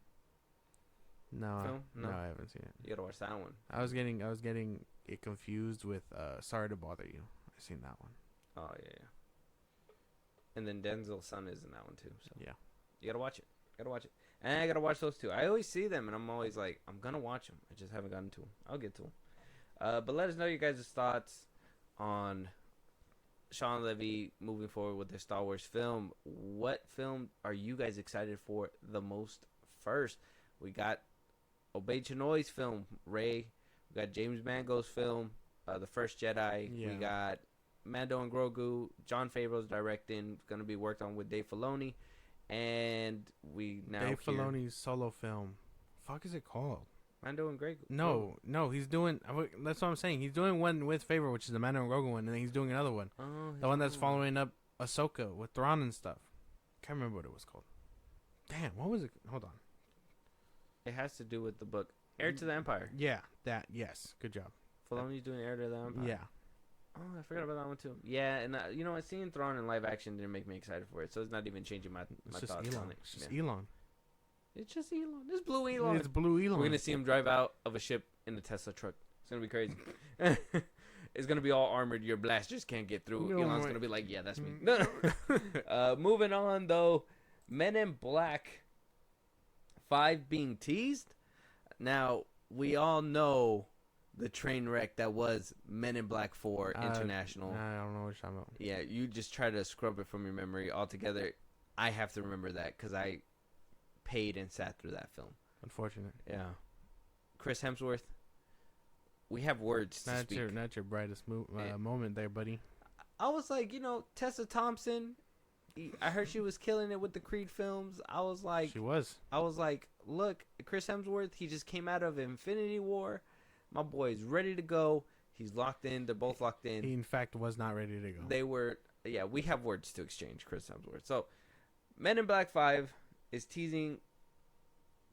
No,
film?
No, I haven't seen it.
You gotta watch that one.
I was getting it confused with Sorry to Bother You. I've seen that one.
Oh yeah. And then Denzel's son is in that one too. So
yeah,
you gotta watch it. And I gotta watch those 2. I always see them, and I'm always like, I'm gonna watch them. I just haven't gotten to them. I'll get to them. But let us know your guys' thoughts on Shawn Levy moving forward with their Star Wars film. What film are you guys excited for the most first? We got Obey Chinoy's film, Rey. We got James Mango's film, The First Jedi.
Yeah.
We got Mando and Grogu. Jon Favreau's directing. Going to be worked on with Dave Filoni. And we now
Dave
hear
Filoni's solo film. Fuck is it called?
Mando and Greg.
No, he's doing. That's what I'm saying. He's doing one with Favor, which is the Mando and Grogu one, and then he's doing another one.
Oh,
The one that's following up Ahsoka with Thrawn and stuff. Can't remember what it was called. Damn, what was it? Hold on.
It has to do with the book Heir to the Empire.
Yeah, that. Yes, good job.
Filoni's doing Heir to the Empire.
Yeah.
Oh, I forgot about that one too. Yeah, and you know what? Seeing Thrawn in live action didn't make me excited for it, so it's not even changing my
It's just
thoughts
Elon.
on it.
It's just
Yeah.
Elon.
It's just Elon. It's blue Elon.
It's blue Elon.
We're gonna see him drive out of a ship in a Tesla truck. It's gonna be crazy. It's gonna be all armored. Your blasters can't get through.
No
Elon's
way.
gonna be like, "Yeah, that's me." No. Moving on though, Men in Black 5 being teased. Now we all know the train wreck that was Men in Black 4 International.
I don't know what you're talking about.
Yeah, you just try to scrub it from your memory altogether. I have to remember that because I paid and sat through that film.
Unfortunate.
Yeah. Chris Hemsworth, we have words to speak.
Not your brightest moment there, buddy.
I was like, Tessa Thompson, I heard she was killing it with the Creed films. I was like, look, Chris Hemsworth, he just came out of Infinity War. My boy is ready to go. He's locked in. They're both locked in.
He, in fact, was not ready to go.
They were, yeah, we have words to exchange, Chris Hemsworth. So, Men in Black 5 is teasing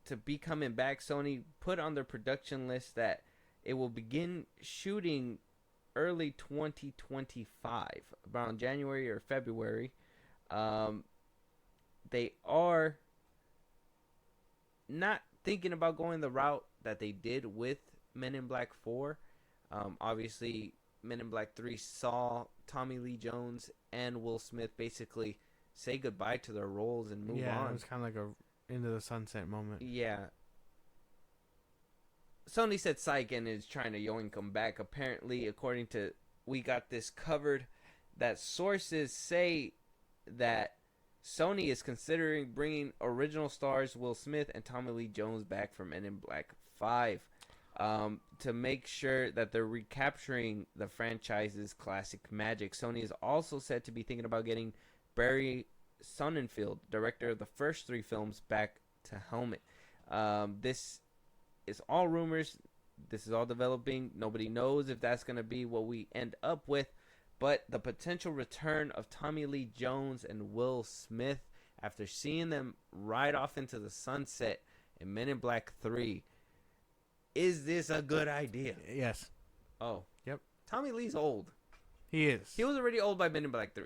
to be coming back. Sony put on their production list that it will begin shooting early 2025, around January or February. They are not thinking about going the route that they did with Men in Black 4. Obviously, Men in Black 3 saw Tommy Lee Jones and Will Smith basically say goodbye to their roles and move on.
Yeah, it was kind of like a into the sunset moment.
Yeah. Sony said psych and is trying to yoink them back. Apparently, according to We Got This Covered, that sources say that Sony is considering bringing original stars Will Smith and Tommy Lee Jones back from Men in Black 5 to make sure that they're recapturing the franchise's classic magic. Sony is also said to be thinking about getting Barry Sonnenfeld, director of the first 3 films, back to helm it. This is all rumors. This is all developing. Nobody knows if that's going to be what we end up with. But the potential return of Tommy Lee Jones and Will Smith after seeing them ride off into the sunset in Men in Black 3. Is this a good idea?
Yes.
Oh.
Yep.
Tommy Lee's old.
He is.
He was already old by Men in Black 3.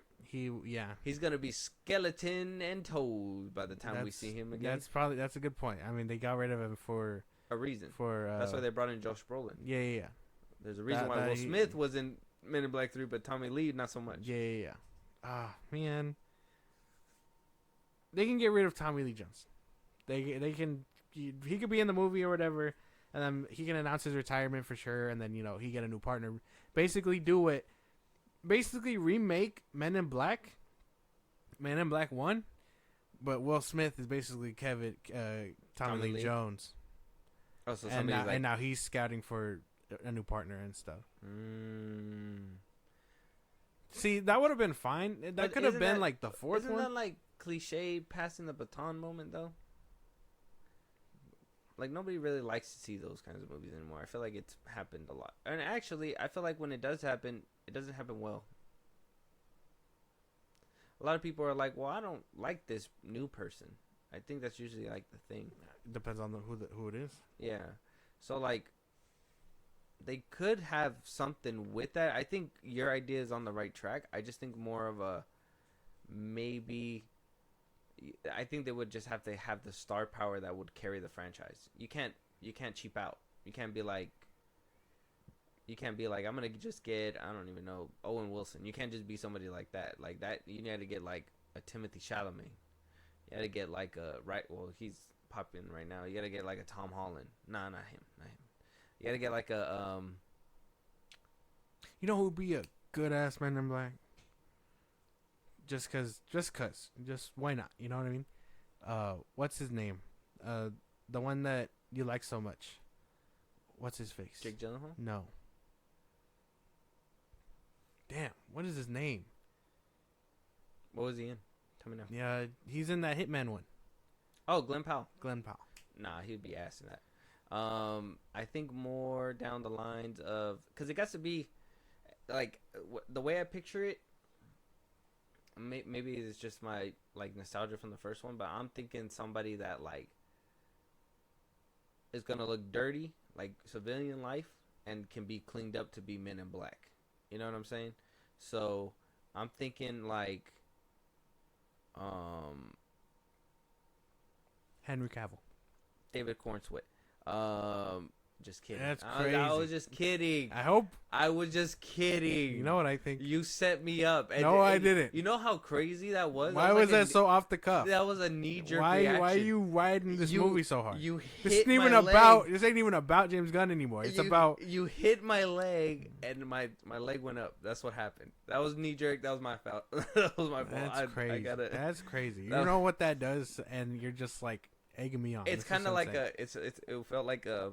Yeah.
He's going to be skeleton and toes by the time we see him again.
That's a good point. I mean, they got rid of him for
a reason.
For
that's why they brought in Josh Brolin.
Yeah.
There's a reason why Will Smith was in Men in Black 3, but Tommy Lee not so much.
Yeah. Ah, man. They can get rid of Tommy Lee Jones. They can. He could be in the movie or whatever, and then he can announce his retirement for sure, and then he get a new partner. Basically, do it. Basically, remake Men in Black 1, but Will Smith is basically Tommy Lee Jones.
Oh, so
and now he's scouting for a new partner and stuff. See, that would have been fine. That could have been like the fourth one.
Isn't that like cliche passing the baton moment though? Like nobody really likes to see those kinds of movies anymore. I feel like it's happened a lot. And actually, I feel like when it does happen, it doesn't happen well. A lot of people are like, "Well, I don't like this new person." I think that's usually like the thing.
It depends on who it is.
Yeah. So like they could have something with that. I think your idea is on the right track. I just think more of a maybe. I think they would just have to have the star power that would carry the franchise. You can't cheap out. You can't be like I'm gonna just get I don't even know Owen Wilson. You can't just be somebody like that. Like that you need to get like a Timothy Chalamet. You got to get like a he's popping right now. You got to get like a Tom Holland. Nah, not him. You got to get like a
You know who would be a good ass Man in Black? Just why not? You know what I mean? What's his name? The one that you like so much. What's his face?
Jake Gyllenhaal?
No. Damn, what is his name?
What was he in? Tell me now.
Yeah, he's in that Hitman one.
Oh, Glenn Powell.
Glenn Powell.
Nah, he'd be ass in that. I think more down the lines of, because it got to be like the way I picture it. Maybe it's just my like nostalgia from the first one, but I'm thinking somebody that like is gonna look dirty, like civilian life, and can be cleaned up to be Men in Black. You know what I'm saying? So I'm thinking like,
Henry Cavill.
David Cornswit. Just kidding.
That's crazy.
I was just kidding. I was just kidding.
You know what I think?
You set me up.
No, I didn't.
You know how crazy that was?
Why was that so off the cuff?
That was a knee-jerk reaction.
Why are you riding this movie so hard?
You
This
hit
ain't even
my
about.
leg.
This ain't even about James Gunn anymore. It's about.
You hit my leg, and my leg went up. That's what happened. That was knee-jerk. That was my fault. That was my fault.
That's crazy. That's crazy. You know what that does, and you're just like egging me on.
It's kind of like it felt like a,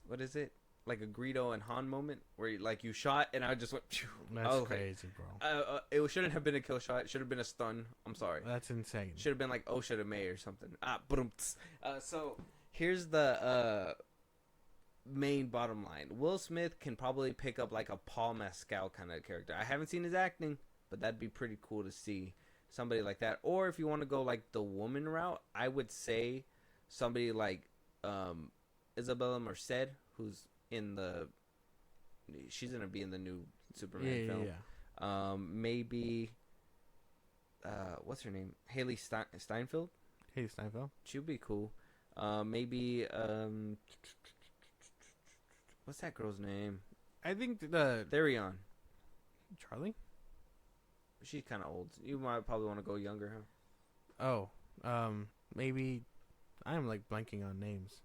what is it? Like a Greedo and Han moment where you shot and I just went. Phew.
That's crazy, bro.
It shouldn't have been a kill shot. It should have been a stun. I'm sorry.
That's insane.
Should have been like should have made or something. Boom. So here's the main bottom line. Will Smith can probably pick up like a Paul Mescal kind of character. I haven't seen his acting, but that'd be pretty cool to see somebody like that. Or if you want to go like the woman route, I would say somebody like Isabella Merced, who's she's gonna be in the new Superman film.
Yeah.
Maybe what's her name? Haley Steinfeld.
Haley Steinfeld.
She'd be cool. Maybe what's that girl's name?
I think the
Therion.
Charlie.
She's kind of old. You might probably want to go younger, huh?
Oh, maybe I am like blanking on names.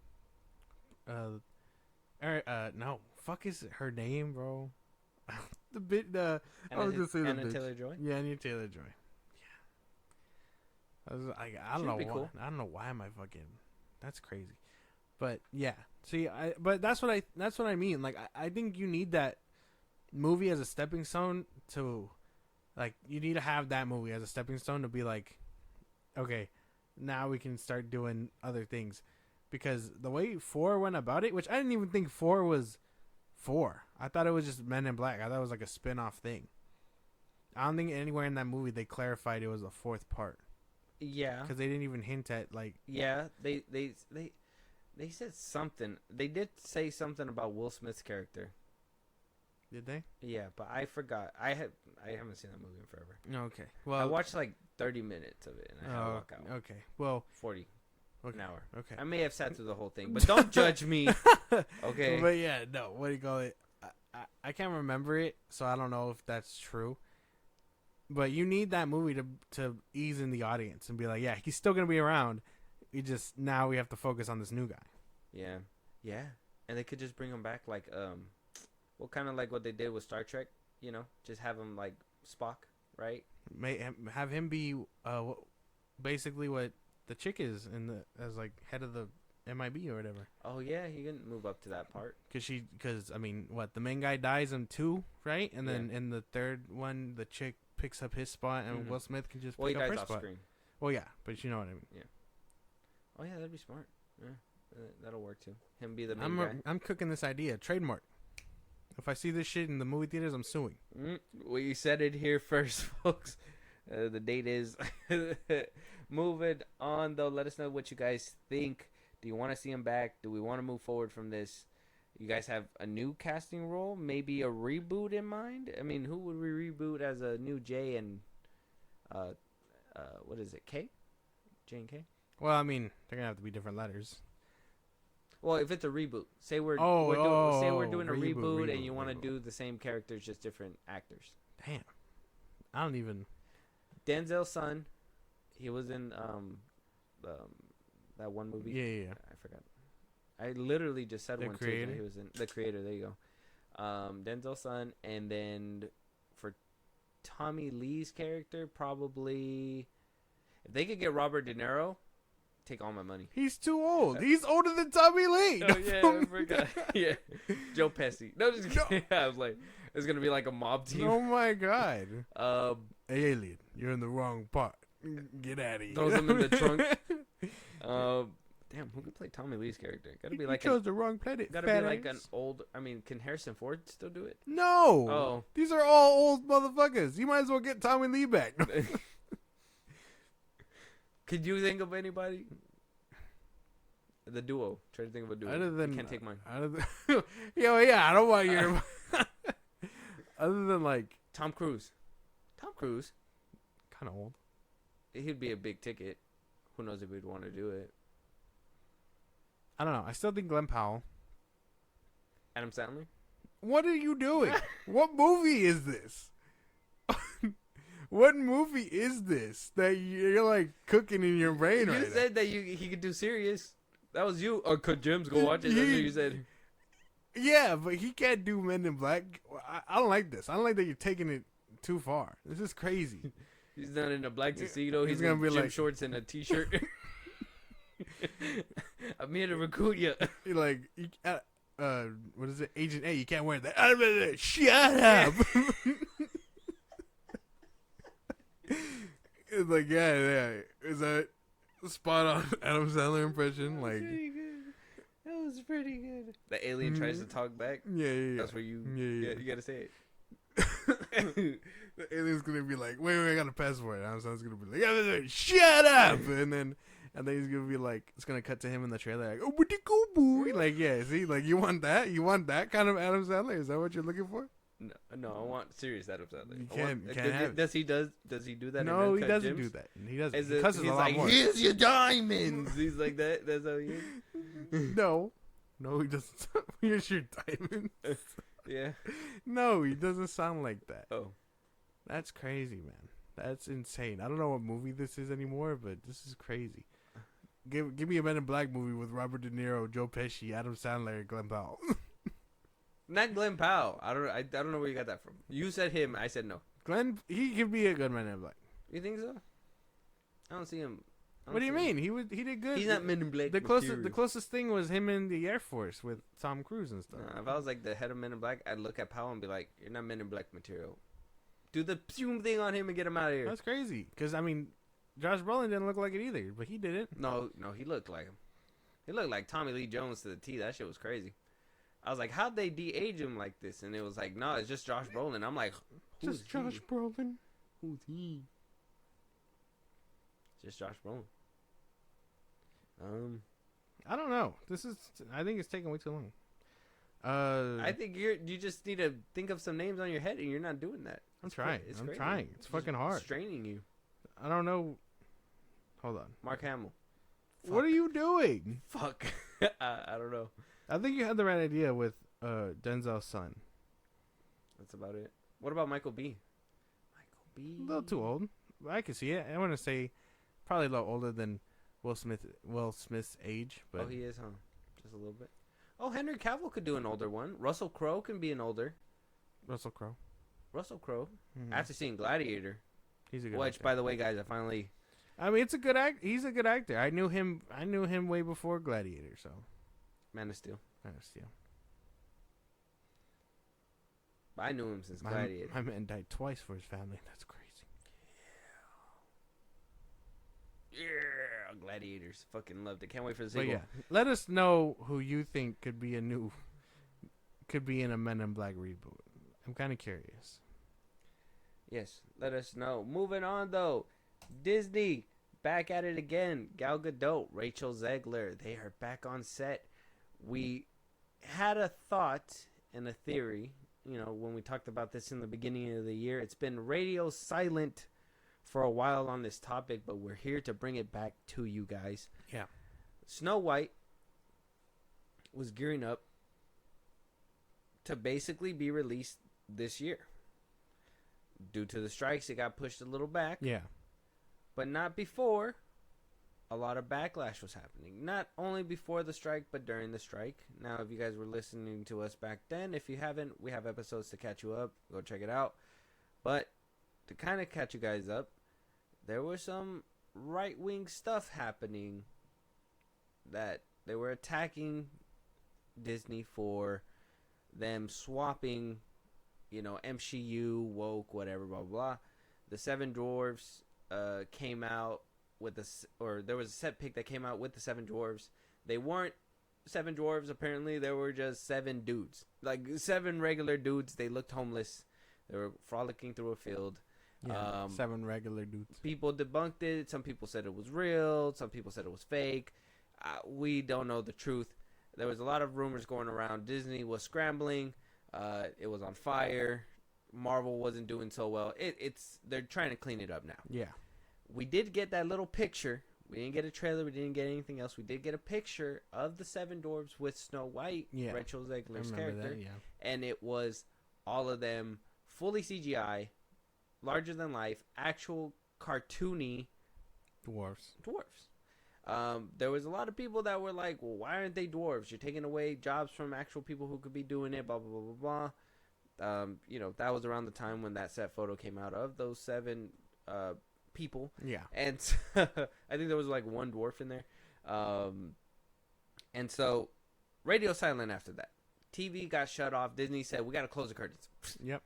No, fuck is her name, bro? I was gonna say
Anna Taylor-Joy.
Yeah, Anna Taylor-Joy. Yeah. I don't know why.
Cool.
I don't know why am I fucking. That's crazy. But yeah, see, but that's what I mean. Like, I think you need that movie as a stepping stone to, like, you need to have that movie as a stepping stone to be like, okay, now we can start doing other things. Because the way 4 went about it, which I didn't even think 4 was 4. I thought it was just Men in Black. I thought it was like a spin-off thing. I don't think anywhere in that movie they clarified it was a 4th part.
Yeah.
Because they didn't even hint at, like...
Yeah, they said something. They did say something about Will Smith's character.
Did they?
Yeah, but I forgot. I haven't seen that movie in forever.
Okay. Well,
I watched like 30 minutes of it and I had to walk out.
Okay. Well...
40. An hour.
Okay.
I may have sat through the whole thing, but don't judge me. Okay.
But yeah, no. What do you call it? I can't remember it, so I don't know if that's true. But you need that movie to ease in the audience and be like, yeah, he's still gonna be around. Now we have to focus on this new guy.
Yeah. Yeah. And they could just bring him back like well, kind of like what they did with Star Trek. You know, just have him like Spock, right?
Have him be basically what the chick is as like head of the MIB or whatever.
Oh yeah, he can move up to that part.
Because I mean, what, the main guy dies in 2, right? And then in the 3rd one, the chick picks up his spot, and Will Smith can just pick up her spot. Screen. Well, yeah, but you know what I mean.
Yeah. Oh yeah, that'd be smart. Yeah, that'll work too. Him be the main guy.
I'm cooking this idea. Trademark. If I see this shit in the movie theaters, I'm suing.
Well, you said it here first, folks. The date is moving on, though. Let us know what you guys think. Do you want to see him back? Do we want to move forward from this? You guys have a new casting role? Maybe a reboot in mind? I mean, who would we reboot as a new J and what is it, K? J and K?
Well, I mean, they're going to have to be different letters.
Well, if it's a reboot, say we're doing a reboot and you want to do the same characters, just different actors.
Damn. I don't even...
Denzel's son, he was in that one movie.
Yeah.
I forgot. I literally just said
The
one
Creator?
too. He was in The Creator. There you go. Denzel's son, and then for Tommy Lee's character, probably if they could get Robert De Niro, take all my money.
He's too old. He's older than Tommy Lee.
Oh yeah, I forgot. Yeah, Joe Pesci. No, just kidding. I was like, it's gonna be like a mob team.
Oh my god.
Um,
Hey, alien, you're in the wrong part. Get out of here.
Throws him in the trunk. Damn, who could play Tommy Lee's character? Gotta be like
you chose the wrong planet.
Gotta be like an old. I mean, can Harrison Ford still do it?
No.
Oh,
these are all old motherfuckers. You might as well get Tommy Lee back.
Could you think of anybody? The duo. Try to think of a duo.
Other than
you can't take mine.
Yeah, I don't want your. Other than like
Tom Cruise. Tom Cruise.
Kind of old.
He'd be a big ticket. Who knows if we'd want to do it?
I don't know. I still think Glenn Powell.
Adam Sandler.
What are you doing? What movie is this? What movie is this that you're like cooking in your brain right now?
You said that he could do serious. That was you. Or could Jim's go watch it? That's what you said.
Yeah, but he can't do Men in Black. I don't like this. I don't like that you're taking it too far. This is crazy.
He's not in a black tuxedo.
He's
He's
gonna
in
be
gym
like
shorts and a t-shirt. I'm here to recruit you.
You're like, what is it? Agent A, you can't wear that. Shut up. It's like, yeah. Is that spot on Adam Sandler impression? Like,
that was pretty good. The alien tries to talk back.
Yeah.
That's where you.
Yeah.
You gotta say it.
The alien's gonna be like, wait, I got a passport. Adam Sandler's gonna be like, shut up, and then he's gonna be like, it's gonna cut to him in the trailer, like, oh, what the go boo? Like, yeah, see, like, you want that? You want that kind of Adam Sandler? Is that what you're looking for?
No, I want serious Adam Sandler.
You can't have it.
Does he do that?
No,
in
he doesn't do that. He doesn't. He cusses
he's
a lot
like,
more.
here's your diamonds. He's like that. That's how he is.
No, he doesn't. Here's your diamonds.
Yeah.
No, he doesn't sound like that.
Oh.
That's crazy, man. That's insane. I don't know what movie this is anymore, but this is crazy. Give me a Men in Black movie with Robert De Niro, Joe Pesci, Adam Sandler, and Glenn Powell.
Not Glenn Powell. I don't know where you got that from. You said him. I said no.
Glenn, he could be a good Man in Black.
You think so? I don't see him.
What do you mean? He did good.
He's not Men in Black.
The closest thing was him in the Air Force with Tom Cruise and stuff.
If I was like the head of Men in Black, I'd look at Powell and be like, "You're not Men in Black material. Do the zoom thing on him and get him out of here."
That's crazy. Because I mean, Josh Brolin didn't look like it either, but he did it.
No, he looked like him. He looked like Tommy Lee Jones to the T. That shit was crazy. I was like, how'd they de-age him like this? And it was like, no, it's just Josh Brolin. I'm like, who's
just Josh Brolin?
Who's he? Just Josh Brolin.
I don't know. I think it's taking way too long.
I think you just need to think of some names on your head, and you're not doing that.
I'm trying. I'm trying. It's fucking hard.
Straining you.
I don't know. Hold on.
Mark Hamill.
Fuck. What are you doing?
Fuck. I don't know.
I think you had the right idea with Denzel's son.
That's about it. What about Michael B? Michael B.
A little too old. I can see it. I want to say probably a little older than Will Smith's age. But
he is, huh? Just a little bit. Oh, Henry Cavill could do an older one. Russell Crowe can be an older.
Russell Crowe.
Mm-hmm. After seeing Gladiator.
He's a good
actor. By the way, guys,
I mean, it's a good act. He's a good actor. I knew him way before Gladiator. So.
Man of Steel. But I knew him since Gladiator.
My man died twice for his family. That's crazy.
Yeah, Gladiators. Fucking loved it. Can't wait for the sequel.
But yeah, let us know who you think could be in a Men in Black reboot. I'm kind of curious.
Yes, let us know. Moving on though, Disney back at it again. Gal Gadot, Rachel Zegler, they are back on set. We had a thought and a theory, when we talked about this in the beginning of the year. It's been radio silent for a while on this topic, but we're here to bring it back to you guys.
Yeah.
Snow White was gearing up to basically be released this year. Due to the strikes, it got pushed a little back.
Yeah.
But not before a lot of backlash was happening. Not only before the strike, but during the strike. Now, if you guys were listening to us back then, if you haven't, we have episodes to catch you up. Go check it out. But to kind of catch you guys up, there was some right-wing stuff happening that they were attacking Disney for them swapping, MCU, woke, whatever, blah, blah, blah. The Seven Dwarfs came out with there was a set pic that came out with the 7 dwarves. They weren't 7 dwarves. Apparently, there were just 7 dudes, like 7 regular dudes. They looked homeless. They were frolicking through a field.
Yeah, 7 regular dudes.
People debunked it. Some people said it was real. Some people said it was fake. We don't know the truth. There was a lot of rumors going around. Disney was scrambling. It was on fire. Marvel wasn't doing so well. They're trying to clean it up now.
Yeah.
We did get that little picture. We didn't get a trailer. We didn't get anything else. We did get a picture of the 7 dwarves with Snow White, Rachel Zegler's character.
That, yeah.
And it was all of them fully CGI, larger than life, actual cartoony
dwarves.
There was a lot of people that were like, well, why aren't they dwarves? You're taking away jobs from actual people who could be doing it, blah, blah, blah, blah, blah. That was around the time when that set photo came out of those 7 people.
Yeah.
And I think there was like 1 dwarf in there. And so radio silent after that. TV got shut off. Disney said, we got to close the curtains.
Yep.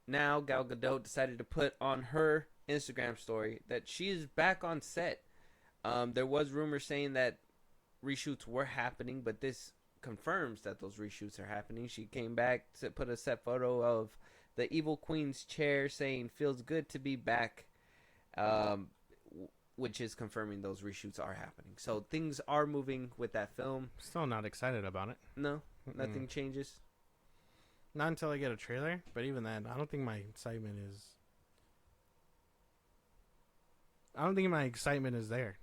Now Gal Gadot decided to put on her Instagram story that she is back on set. There was rumors saying that reshoots were happening, but this confirms that those reshoots are happening. She came back to put a set photo of the Evil Queen's chair saying, feels good to be back, which is confirming those reshoots are happening. So things are moving with that film.
Still not excited about it.
No, nothing changes.
Not until I get a trailer, but even then, I don't think my excitement is there.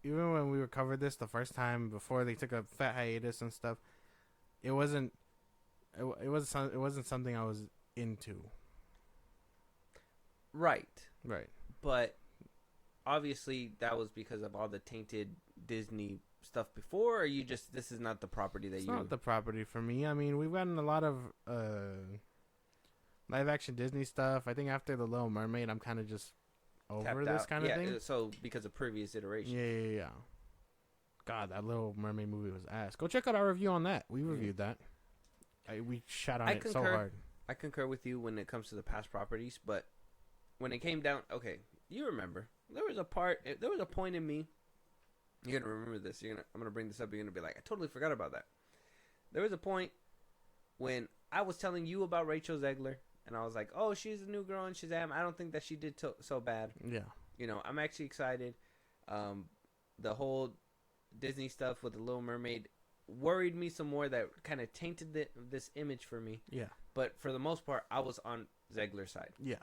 Even when we covered this the first time before they took a fat hiatus and stuff, it wasn't something I was into.
Right.
Right.
But obviously that was because of all the tainted Disney stuff before, or this is not the property that
it's not the property for me. I mean, we've gotten a lot of live action Disney stuff. I think after The Little Mermaid, I'm kind of just over this kind of thing.
So because of previous iterations.
Yeah. God, that Little Mermaid movie was ass. Go check out our review on that. We reviewed that. We shot on it so hard.
I concur with you when it comes to the past properties, but when it came down, okay, you remember there was a point in me. You're gonna remember this. I'm gonna bring this up. You're gonna be like, I totally forgot about that. There was a point when I was telling you about Rachel Zegler, and I was like, oh, she's a new girl in Shazam. I don't think that she did so bad.
Yeah.
I'm actually excited. The whole Disney stuff with The Little Mermaid worried me some more. That kind of tainted this image for me.
Yeah.
But for the most part, I was on Zegler's side.
Yeah.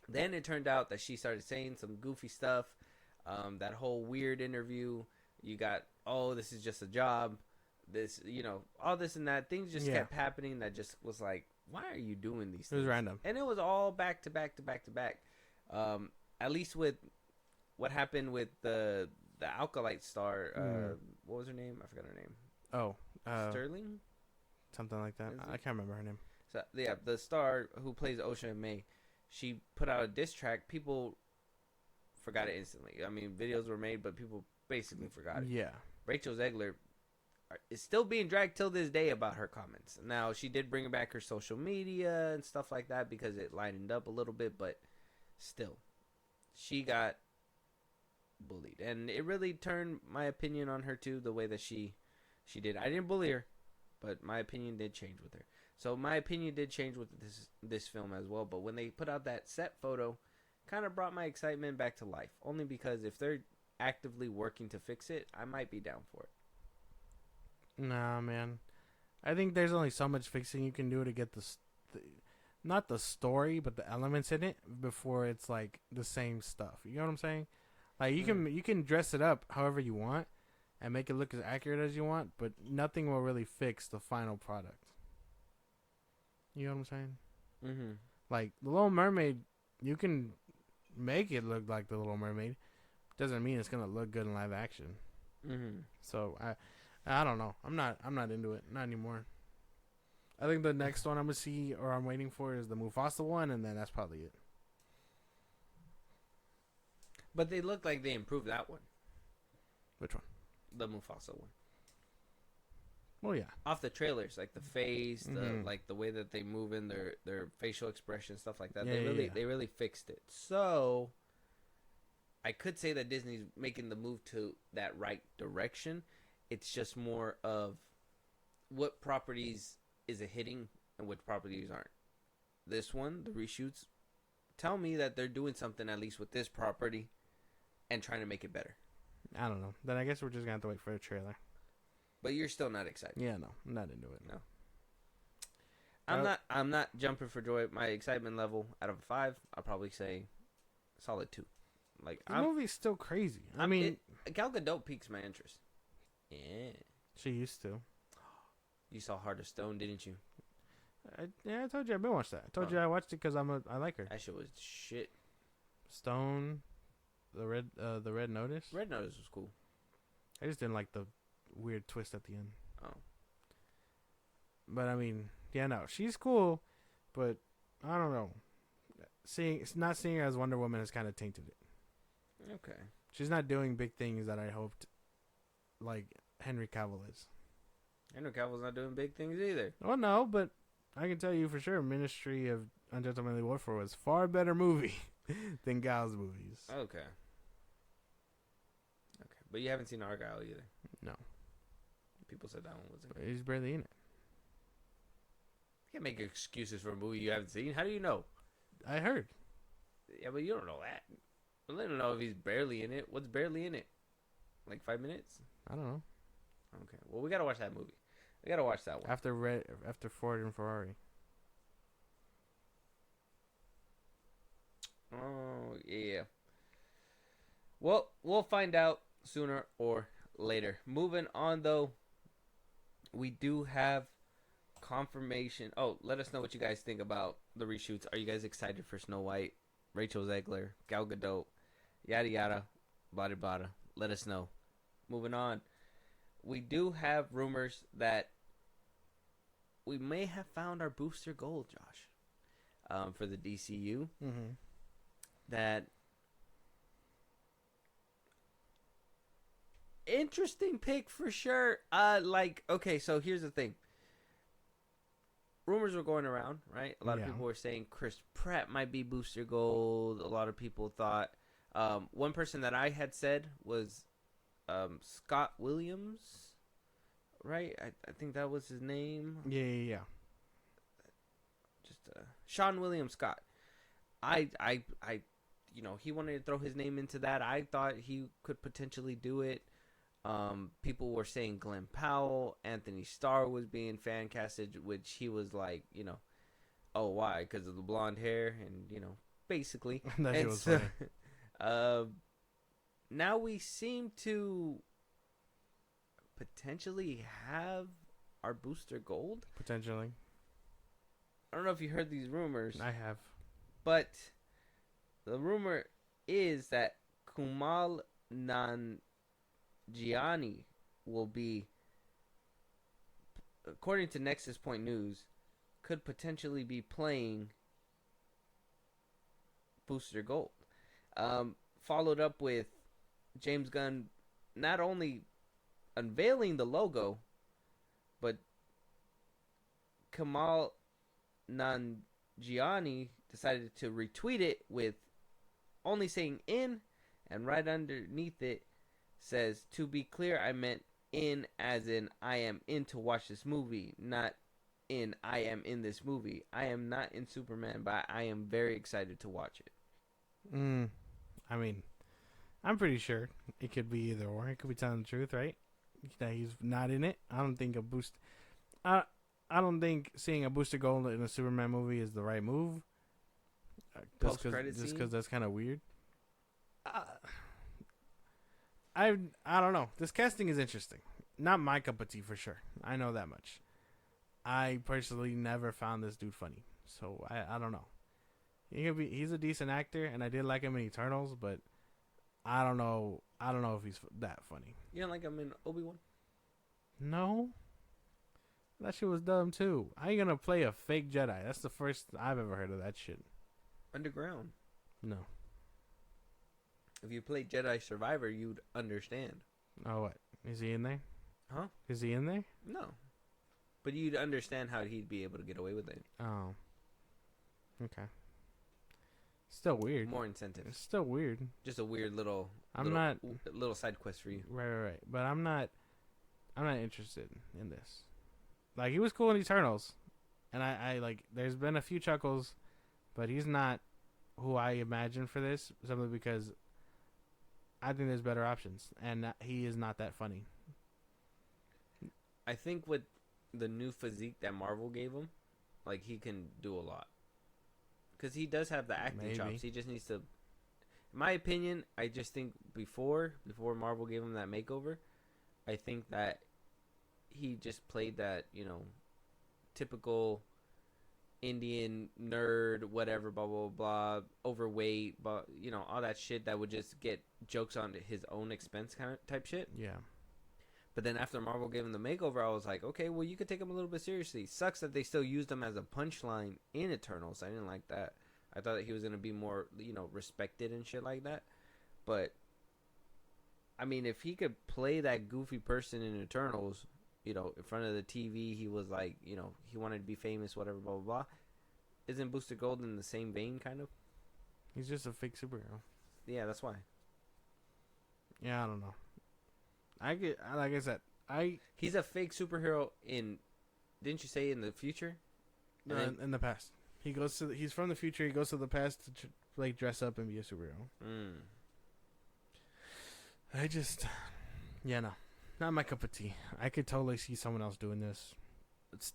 Then it turned out that she started saying some goofy stuff. That whole weird interview, you got, oh, this is just a job. This, all this and that. Things just kept happening that just was like, why are you doing these things?
It was random.
And it was all back to back to back to back. At least with what happened with the Alkalite star. What was her name? I forgot her name.
Oh.
Sterling?
Something like that. I can't remember her name.
So, yeah, the star who plays Ocean May, she put out a diss track. People forgot it instantly. I mean, videos were made, but people basically forgot it.
Yeah.
Rachel Zegler is still being dragged till this day about her comments. Now, she did bring back her social media and stuff like that because it lightened up a little bit, but still, she got bullied. And it really turned my opinion on her, too, the way that she did. I didn't bully her, but my opinion did change with her. So my opinion did change with this film as well. But when they put out that set photo, kind of brought my excitement back to life. Only because if they're actively working to fix it, I might be down for it.
Nah, man. I think there's only so much fixing you can do to get not the story, but the elements in it before it's like the same stuff. You know what I'm saying? Like you can dress it up however you want and make it look as accurate as you want, but nothing will really fix the final product. You know what I'm saying?
Mm-hmm. Like
The Little Mermaid, you can make it look like The Little Mermaid. Doesn't mean it's gonna look good in live action.
Mm-hmm.
So I don't know. I'm not into it. Not anymore. I think the next one I'm gonna see or I'm waiting for is the Mufasa one, and then that's probably it.
But they look like they improved that one.
Which one?
The Mufasa one.
Well, yeah.
Off the trailers, like the face, the way that they move in their facial expression, stuff like that. They really fixed it. So I could say that Disney's making the move to that right direction. It's just more of what properties is it hitting and which properties aren't. This one, the reshoots, tell me that they're doing something at least with this property and trying to make it better.
I don't know. Then I guess we're just gonna have to wait for a trailer.
But you're still not excited.
Yeah, no, I'm not into it.
No. I'm not jumping for joy. My excitement level out of 5, I'll probably say solid 2. Like
the movie's still crazy. I mean,
Gal Gadot piques my interest. Yeah.
She used to.
You saw Heart of Stone, didn't you?
I told you I've been watching that. I told you I watched it because I like her.
That shit was shit.
Stone, the Red Notice.
Red Notice was cool.
I just didn't like the weird twist at the end.
Oh.
But I mean, yeah, no, she's cool, but I don't know. Not seeing her as Wonder Woman has kind of tainted it.
Okay.
She's not doing big things that I hoped, like Henry Cavill is.
Henry Cavill's not doing big things either.
Oh no, but I can tell you for sure, Ministry of Ungentlemanly Warfare was far better movie than Gal's movies.
Okay. But you haven't seen Argyle either.
No.
People said that one wasn't good.
He's barely in it.
You can't make excuses for a movie you haven't seen. How do you know?
I heard.
Yeah, but you don't know that. Well, I don't know if he's barely in it. What's barely in it? Like 5 minutes?
I don't know.
Okay. Well, we gotta watch that movie. We gotta watch that one.
After Ford and Ferrari.
Oh, yeah. Well, we'll find out sooner or later. Moving on, though, we do have confirmation. Oh, let us know what you guys think about the reshoots. Are you guys excited for Snow White, Rachel Zegler, Gal Gadot, yada yada, bada bada? Let us know. Moving on, we do have rumors that we may have found our booster gold, Josh, for the DCU.
Mm-hmm.
That interesting pick for sure. Okay, so here's the thing. Rumors were going around, right? A lot of people were saying Chris Pratt might be booster gold. A lot of people thought one person that I had said was Scott Williams, right? I think that was his name.
Yeah.
Just Shawn Williams Scott. I he wanted to throw his name into that. I thought he could potentially do it. People were saying Glenn Powell, Anthony Starr was being fan casted, which he was like, oh, why? Because of the blonde hair, and basically.
That shit was funny.
Now we seem to potentially have our booster gold.
Potentially.
I don't know if you heard these rumors.
I have.
But the rumor is that Kumail Nanjiani will be, according to Nexus Point News, could potentially be playing Booster Gold. Followed up with James Gunn not only unveiling the logo, but Kumail Nanjiani decided to retweet it with only saying in, and right underneath it says, to be clear, I meant in as in I am in to watch this movie, not in I am in this movie. I am not in Superman, but I am very excited to watch it.
I mean, I'm pretty sure it could be either or. It could be telling the truth, right? That he's not in it. I don't think I don't think seeing a booster gold in a Superman movie is the right move. Just because that's kind of weird. I don't know. This casting is interesting. Not my cup of tea for sure. I know that much. I personally never found this dude funny, so I don't know. He's a decent actor, and I did like him in Eternals, but I don't know if he's that funny.
You don't like him in Obi-Wan?
No. That shit was dumb too. How you gonna play a fake Jedi? That's the first I've ever heard of that shit.
Underground.
No.
If you played Jedi Survivor, you'd understand.
Oh, what? Is he in there?
Huh?
Is he in there?
No. But you'd understand how he'd be able to get away with it.
Oh. Okay. Still weird.
More incentive.
It's still weird.
Just a weird little side quest for you.
Right. But I'm not interested in this. Like, he was cool in Eternals, and I like. There's been a few chuckles, but he's not who I imagined for this. Simply because I think there's better options, and he is not that funny.
I think with the new physique that Marvel gave him, like, he can do a lot. Because he does have the acting chops. He just needs to... In my opinion, I just think before Marvel gave him that makeover, I think that he just played that, typical Indian nerd, whatever, blah, blah, blah, overweight, but, all that shit that would just get jokes on his own expense kind of type shit.
Yeah.
But then after Marvel gave him the makeover, I was like, okay, well, you could take him a little bit seriously. Sucks that they still used him as a punchline in Eternals. I didn't like that. I thought that he was going to be more, respected and shit like that. But, I mean, if he could play that goofy person in Eternals, in front of the TV, he was like, he wanted to be famous, whatever, blah, blah, blah. Isn't Booster Gold in the same vein, kind of?
He's just a fake superhero.
Yeah, that's why.
Yeah, I don't know. Like I said,
he's a fake superhero in, didn't you say in the future?
No, in the past. He's from the future. He goes to the past to dress up and be a superhero. No, not my cup of tea. I could totally see someone else doing this. It's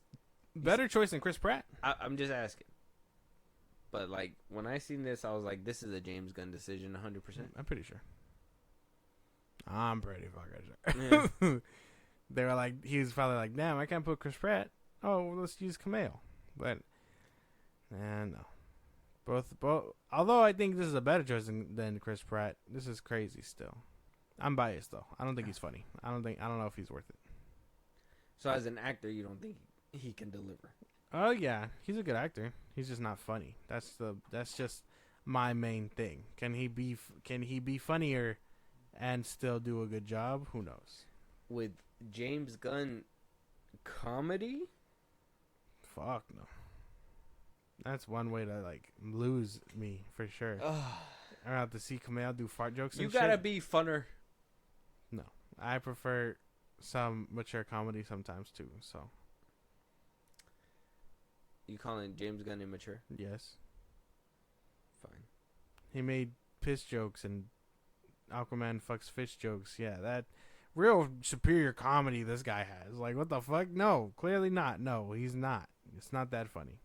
better choice than Chris Pratt.
I'm just asking. But like when I seen this, I was like, this is a James Gunn decision, 100%.
I'm pretty sure. I'm pretty fucking sure. Yeah. They were like, he was probably like, damn, I can't put Chris Pratt. Oh, well, let's use Kumail. But, no. Both. Although I think this is a better choice than Chris Pratt, this is crazy still. I'm biased though. I don't think he's funny. I don't know if he's worth it.
So as an actor, you don't think he can deliver?
Oh yeah, he's a good actor. He's just not funny. That's just my main thing. Can he be funnier and still do a good job? Who knows?
With James Gunn comedy?
Fuck no. That's one way to lose me for sure. I have to see Kumail do fart jokes.
You gotta be funner.
No, I prefer some mature comedy sometimes too. So.
You calling James Gunn immature?
Yes.
Fine.
He made piss jokes and Aquaman fucks fish jokes. Yeah, that real superior comedy this guy has. Like, what the fuck? No, clearly not. No, he's not. It's not that funny.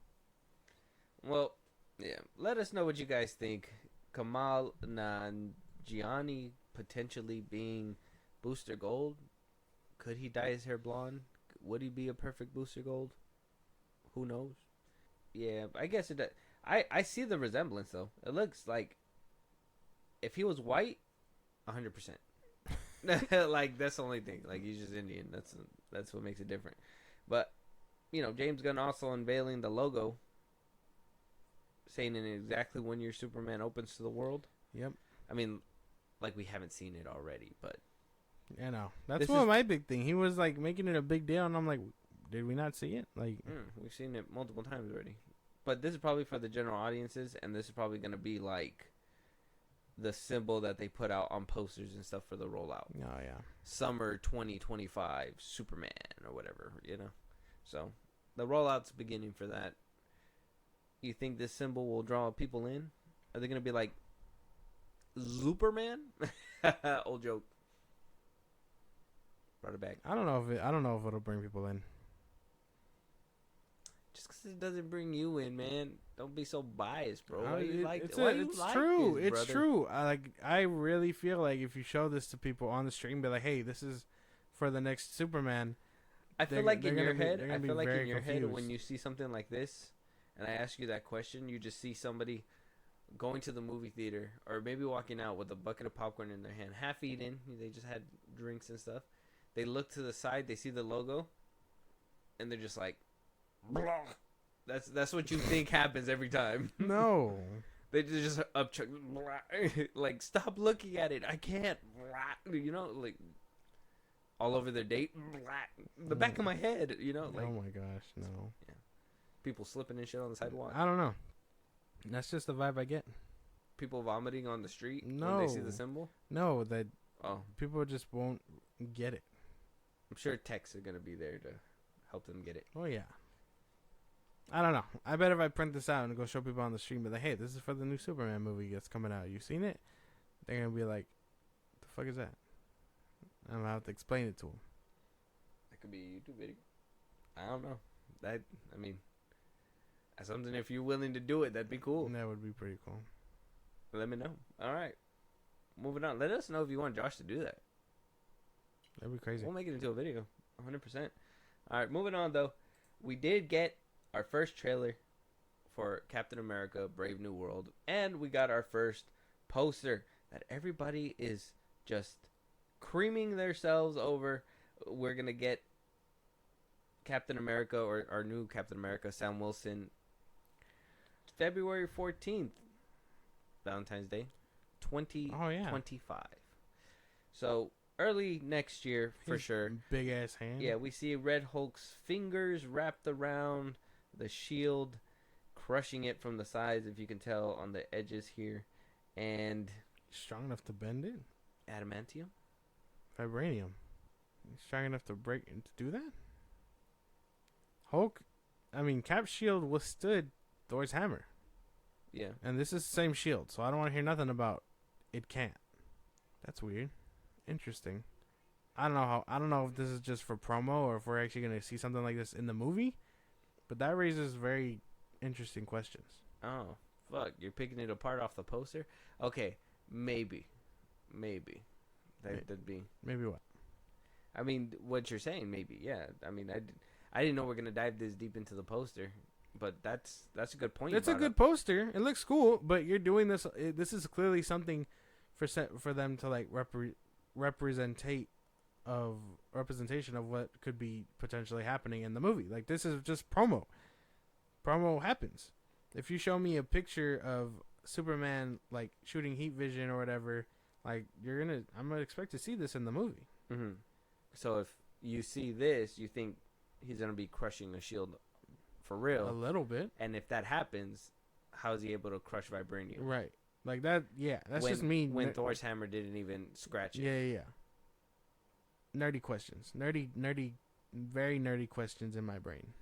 Well, yeah. Let us know what you guys think. Kamal Nanjiani potentially being Booster Gold. Could he dye his hair blonde? Would he be a perfect Booster Gold? Who knows? Yeah, I guess it does. I see the resemblance, though. It looks like if he was white, 100%. Like, that's the only thing. Like, he's just Indian. That's what makes it different. But, James Gunn also unveiling the logo, saying in exactly when your Superman opens to the world.
Yep.
I mean, like, we haven't seen it already, but...
I know. That's my big thing. He was, making it a big deal, and I'm like... Did we not see it?
We've seen it multiple times already. But this is probably for the general audiences, and this is probably going to be the symbol that they put out on posters and stuff for the rollout.
Oh, yeah.
Summer 2025 Superman or whatever, So the rollout's beginning for that. You think this symbol will draw people in? Are they going to be like Superman? Old joke. Brought it back.
I don't know if it'll bring people in.
Just because it doesn't bring you in, man. Don't be so biased, bro.
It's true. It's true. I really feel like if you show this to people on the stream, be like, "Hey, this is for the next Superman."
I feel like in your head, when you see something like this, and I ask you that question, you just see somebody going to the movie theater, or maybe walking out with a bucket of popcorn in their hand, half eaten. They just had drinks and stuff. They look to the side, they see the logo, and they're just like, blah. That's what you think happens every time.
No.
They just upchuck, like, stop looking at it. I can't. All over their date. The back of my head, like.
Oh my gosh, no.
Yeah. People slipping and shit on the sidewalk.
I don't know. That's just the vibe I get.
people vomiting on the street when
No.
they see the symbol?
No, that
Oh,
people just won't get it.
I'm sure texts are gonna be there to help them get it.
Oh yeah. I don't know. I bet if I print this out and go show people on the street, be like, "Hey, this is for the new Superman movie that's coming out. You seen it?" They're gonna be like, "The fuck is that?" I'm gonna have to explain it to them.
That could be a YouTube video. I don't know. I mean, that's something. If you're willing to do it, that'd be cool.
That would be pretty cool.
Let me know. All right. Moving on. Let us know if you want Josh to do that.
That'd be crazy.
We'll make it into a video. 100%. All right. Moving on, though. We did get our first trailer for Captain America Brave New World. And we got our first poster that everybody is just creaming themselves over. We're going to get Captain America, or our new Captain America, Sam Wilson, February 14th. Valentine's Day. 2025. So early next year for sure.
Big ass hand.
Yeah, we see Red Hulk's fingers wrapped around the shield, crushing it from the sides, if you can tell on the edges here, and
strong enough to bend it.
Adamantium,
Vibranium. Strong enough to break and to do that. Cap's shield withstood Thor's hammer.
Yeah,
And this is the same shield, so I don't want to hear nothing about it can't. That's weird. Interesting. I don't know if this is just for promo or if we're actually going to see something like this in the movie, but that raises very interesting questions.
Oh, fuck. You're picking it apart off the poster? Okay, maybe. That'd be...
Maybe what?
I mean, what you're saying, maybe, yeah. I mean, I didn't know we're going to dive this deep into the poster, but that's a good point.
It's a good poster. It looks cool, but you're doing this... This is clearly something for them to, like, representation of what could be potentially happening in the movie. Like, this is just promo. Promo happens. If you show me a picture of Superman, like, shooting heat vision or whatever, like, I'm gonna expect to see this in the movie.
Mm-hmm. So if you see this, you think he's gonna be crushing a shield for real?
A little bit.
And if that happens, how is he able to crush vibranium?
Right. Like that. Yeah. That's just me.
When Thor's hammer didn't even scratch it.
Yeah. Nerdy questions. Very nerdy questions in my brain.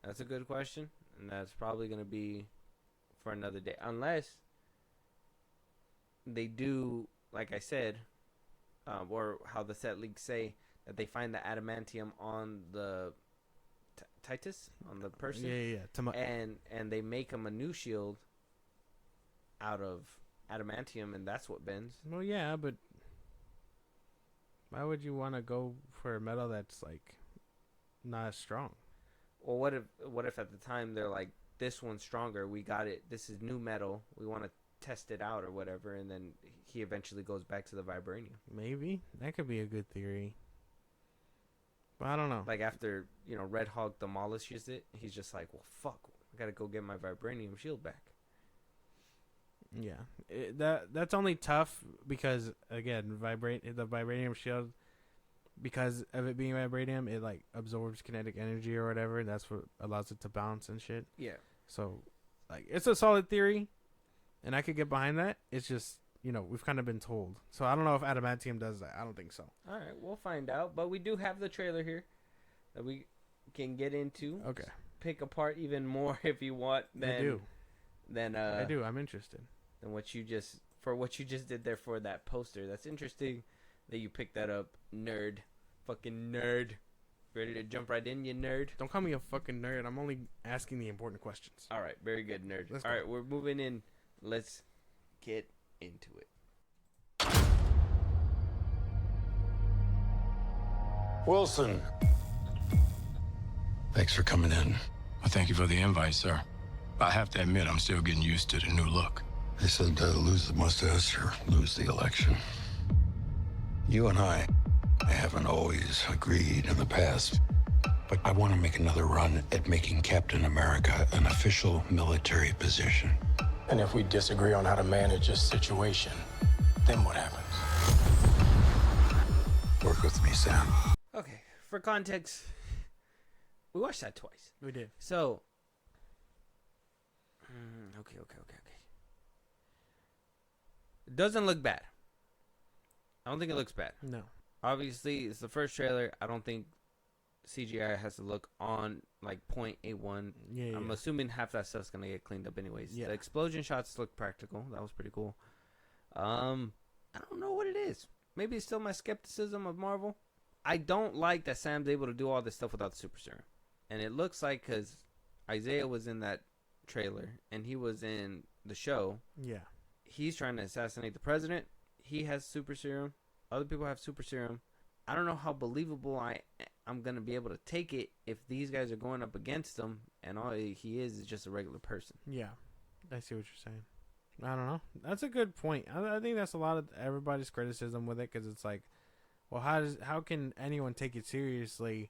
That's a good question, and that's probably gonna be for another day, unless they do, like I said, or how the set leaks say that they find the adamantium on the Titus, on the person.
Yeah.
And they make him a new shield out of adamantium, and that's what bends.
Well, yeah, but why would you want to go for a metal that's like not as strong?
Well, what if at the time they're like, this one's stronger, we got it, this is new metal, we want to test it out or whatever, and then he eventually goes back to the vibranium.
Maybe that could be a good theory, but I don't know.
Like after Red Hulk demolishes it, he's just like, well, fuck, I gotta go get my vibranium shield back.
Yeah, that's only tough because again, the vibranium shield, because of it being vibranium, it like absorbs kinetic energy or whatever. That's what allows it to bounce and shit.
Yeah.
So, like, it's a solid theory, and I could get behind that. It's just we've kind of been told. So I don't know if adamantium does that. I don't think so.
All right, we'll find out. But we do have the trailer here that we can get into.
Okay.
Pick apart even more if you want.
I do.
I
do. I'm interested.
Than what you just did there for that poster. That's interesting that you picked that up, nerd. Fucking nerd. Ready to jump right in, you nerd?
Don't call me a fucking nerd. I'm only asking the important questions.
All right, very good, nerd.
Let's
All
go.
right, we're moving in. Let's get into it.
Wilson. Thanks for coming in.
Well, thank you for the invite, sir. I have to admit, I'm still getting used to the new look.
They said lose the mustache or lose the election. You and I haven't always agreed in the past, but I want to make another run at making Captain America an official military position.
And if we disagree on how to manage a situation, then what happens?
Work with me, Sam.
Okay, for context, we watched that twice.
We did.
So, okay. It doesn't look bad. I don't think it looks bad.
No.
Obviously, it's the first trailer. I don't think CGI has to look on like .81.
Yeah.
I'm assuming half that stuff's gonna get cleaned up anyways.
Yeah.
The explosion shots look practical. That was pretty cool. I don't know what it is. Maybe it's still my skepticism of Marvel. I don't like that Sam's able to do all this stuff without the super serum. And it looks like because Isaiah was in that trailer and he was in the show.
Yeah.
He's trying to assassinate the president. He has super serum. Other people have super serum. I don't know how believable I'm going to be able to take it if these guys are going up against him and all he is just a regular person.
Yeah. I see what you're saying. I don't know. That's a good point. I think that's a lot of everybody's criticism with it because it's like, well, how can anyone take it seriously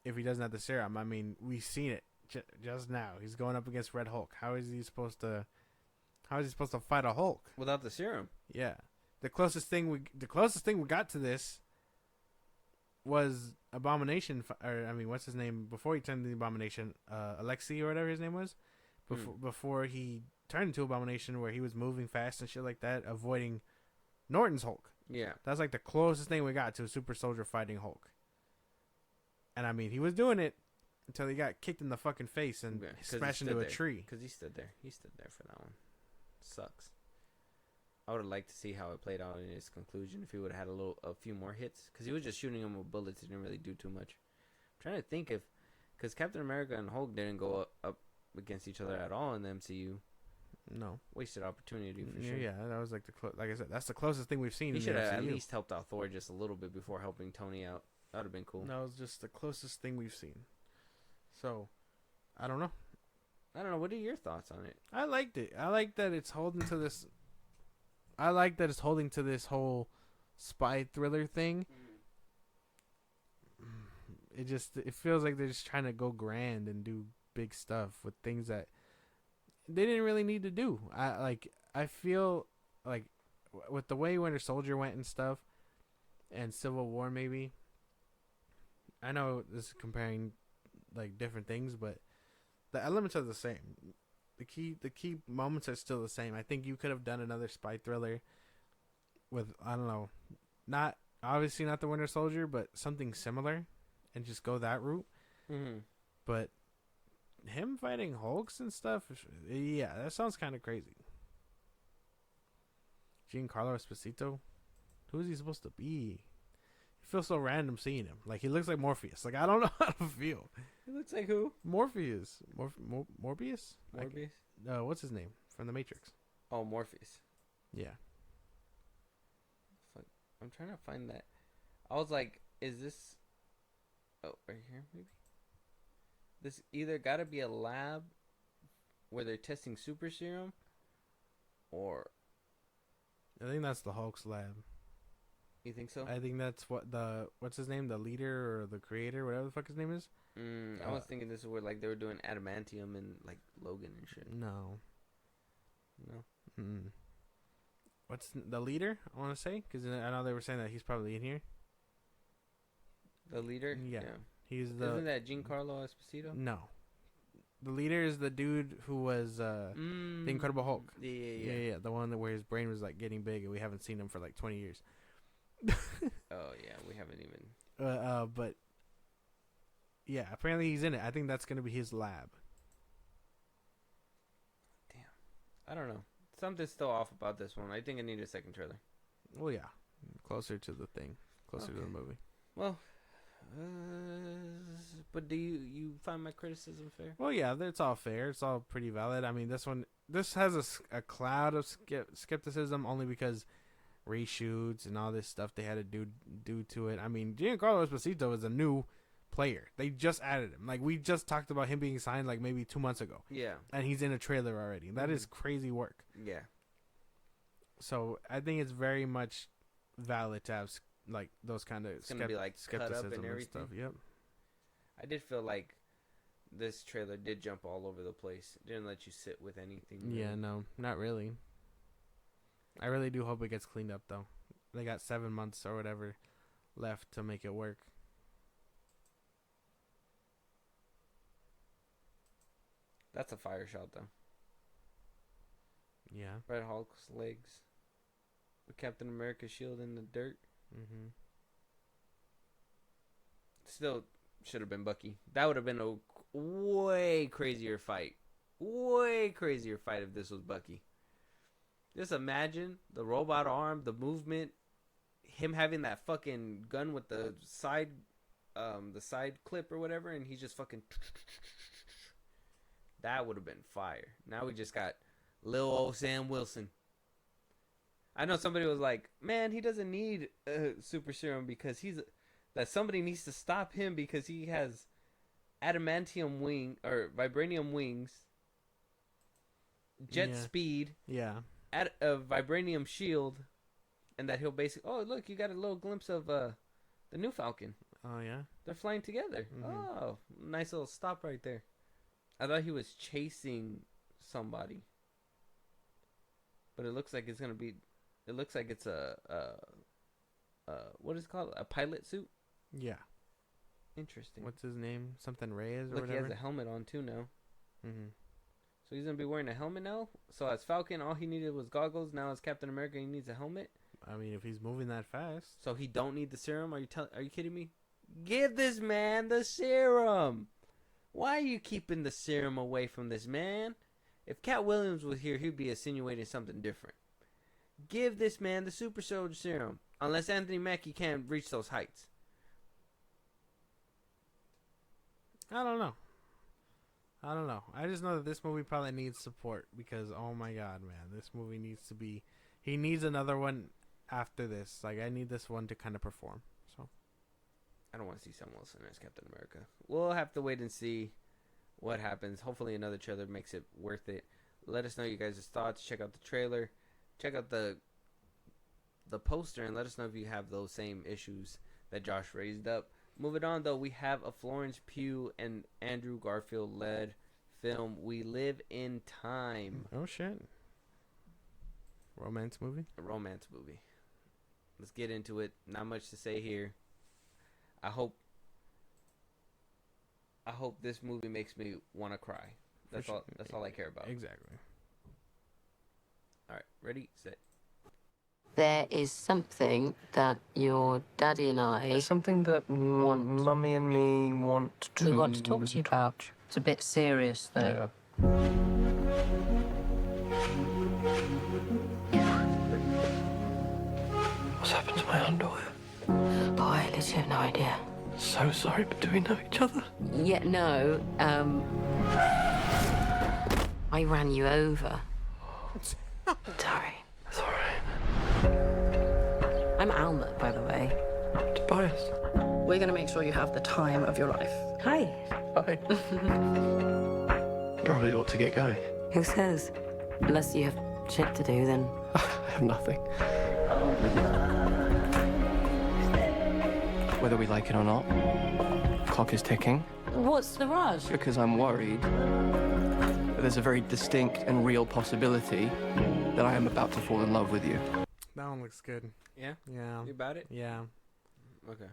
if he doesn't have the serum? I mean, we've seen it just now. He's going up against Red Hulk. How is he supposed to fight a Hulk
without the serum?
Yeah. The closest thing we got to this was Abomination, or I mean, what's his name before he turned into Abomination? Alexei or whatever his name was. Before he turned into Abomination, where he was moving fast and shit like that, avoiding Norton's Hulk.
Yeah,
that's like the closest thing we got to a super soldier fighting Hulk. And I mean, he was doing it until he got kicked in the fucking face and smashed into a tree.
Because he stood there. He stood there for that one. Sucks. I would have liked to see how it played out in its conclusion if he would have had a few more hits. Because he was just shooting them with bullets. He didn't really do too much. I'm trying to think if... Because Captain America and Hulk didn't go up against each other at all in the MCU.
No.
Wasted opportunity for sure.
Yeah, that was like like I said, that's the closest thing we've seen.
He should have at least helped out Thor just a little bit before helping Tony out. That would have been cool.
That was just the closest thing we've seen. So, I don't know.
What are your thoughts on it?
I liked it. I like that it's holding to this. I like that it's holding to this whole spy thriller thing. It feels like they're just trying to go grand and do big stuff with things that they didn't really need to do. I feel like with the way Winter Soldier went and stuff, and Civil War maybe. I know this is comparing like different things, but the elements are the same. The key moments are still the same. I think you could have done another spy thriller with, I don't know, not obviously not the Winter Soldier, but something similar, and just go that route.
Mm-hmm.
But him fighting Hulks and stuff, yeah, that sounds kind of crazy. Giancarlo Esposito, who is he supposed to be? It feels so random seeing him. Like, he looks like Morpheus. Like, I don't know how to feel.
He looks like who?
Morpheus. Morbius?
Morbius?
What's his name? From The Matrix.
Oh, Morpheus.
Yeah.
Fuck. I'm trying to find that. I was like, is this... Oh, right here, maybe? This either got to be a lab where they're testing super serum, or...
I think that's the Hulk's lab.
You think so?
I think that's what's his name? The leader or the creator, whatever the fuck his name is?
I was thinking this is where like they were doing adamantium and like Logan and shit.
No.
Mm.
What's the leader? I want to say because I know they were saying that he's probably in here.
The leader?
Yeah.
He's Isn't that Giancarlo Esposito?
No. The leader is the dude who was the Incredible Hulk.
Yeah.
The one where his brain was like getting big and we haven't seen him for like 20 years.
Oh yeah, we haven't even.
But yeah, apparently he's in it. I think that's gonna be his lab.
Damn, I don't know. Something's still off about this one. I think I need a second trailer.
Well, yeah, closer to the thing, closer to the movie.
Well, but do you find my criticism fair?
Well, yeah, it's all fair. It's all pretty valid. I mean, this has a cloud of skepticism only because reshoots and all this stuff they had to do to it. I mean, Giancarlo Esposito is a new player. They just added him. Like, we just talked about him being signed like maybe 2 months ago.
Yeah.
And he's in a trailer already. That is crazy work.
Yeah.
So I think it's very much valid to have like those kind of
it's gonna be like cut up and everything.
Stuff. Yep.
I did feel like this trailer did jump all over the place. It didn't let you sit with anything. Really.
Yeah, no, not really. I really do hope it gets cleaned up, though. They got 7 months or whatever left to make it work.
That's a fire shot, though.
Yeah.
Red Hulk's legs. with Captain America's shield in the dirt.
Mm-hmm.
Still should have been Bucky. That would have been a way crazier fight. Way crazier fight if this was Bucky. Just imagine the robot arm, the movement, him having that fucking gun with the side clip or whatever, and he's just fucking. That would have been fire. Now we just got Lil old Sam Wilson. I know somebody was like, "Man, he doesn't need a super serum because that somebody needs to stop him because he has adamantium wing or vibranium wings, jet speed, at a vibranium shield, and that he'll basically. Oh, look, you got a little glimpse of the new Falcon.
Oh yeah,
they're flying together.
Mm-hmm.
Oh, nice little stop right there. I thought he was chasing somebody, but it looks like it's gonna be. It looks like it's a what is it called? A pilot suit.
Yeah.
Interesting.
What's his name? Something Reyes or
Look,
whatever.
he has a helmet on too now.
Mm-hmm.
So he's gonna be wearing a helmet now. So as Falcon, all he needed was goggles. Now as Captain America, he needs a helmet.
I mean, if he's moving that fast,
so he don't need the serum. Are you kidding me? Give this man the serum. Why are you keeping the serum away from this man? If Cat Williams was here, he'd be insinuating something different. Give this man the super soldier serum. Unless Anthony Mackie can't reach those heights.
I don't know. I just know that this movie probably needs support because, oh my god, man, this movie needs to be. He needs another one after this. Like, I need this one to kind of perform. So,
I don't want to see Sam Wilson as Captain America. We'll have to wait and see what happens. Hopefully, another trailer makes it worth it. Let us know you guys' thoughts. Check out the trailer. Check out the poster and let us know if you have those same issues that Josh raised up. Moving on, though, we have a Florence Pugh and Andrew Garfield led film, We Live in Time.
Oh shit! Romance movie.
A romance movie. Let's get into it. Not much to say here. I hope this movie makes me want to cry. That's all. That's all I care about.
Exactly.
All right, ready, set.
There is something that your daddy and I...
There's something that Mummy and me want to...
We want to talk to you about. It's a bit serious, though.
What's happened to my underwear?
Oh, I literally have no idea.
So sorry, but do we know each other?
Yeah, no, I ran you over. Sorry.
It's all right.
I'm Alma, by the way.
Tobias.
We're going to make sure you have the time of your life.
Hi.
Hi. Probably ought to get going.
Who says? Unless you have shit to do, then...
I have nothing. Whether we like it or not, clock is ticking.
What's the rush?
Because I'm worried that there's a very distinct and real possibility that I am about to fall in love with you.
That one looks good.
Yeah?
Yeah.
You about it?
Yeah.
Okay.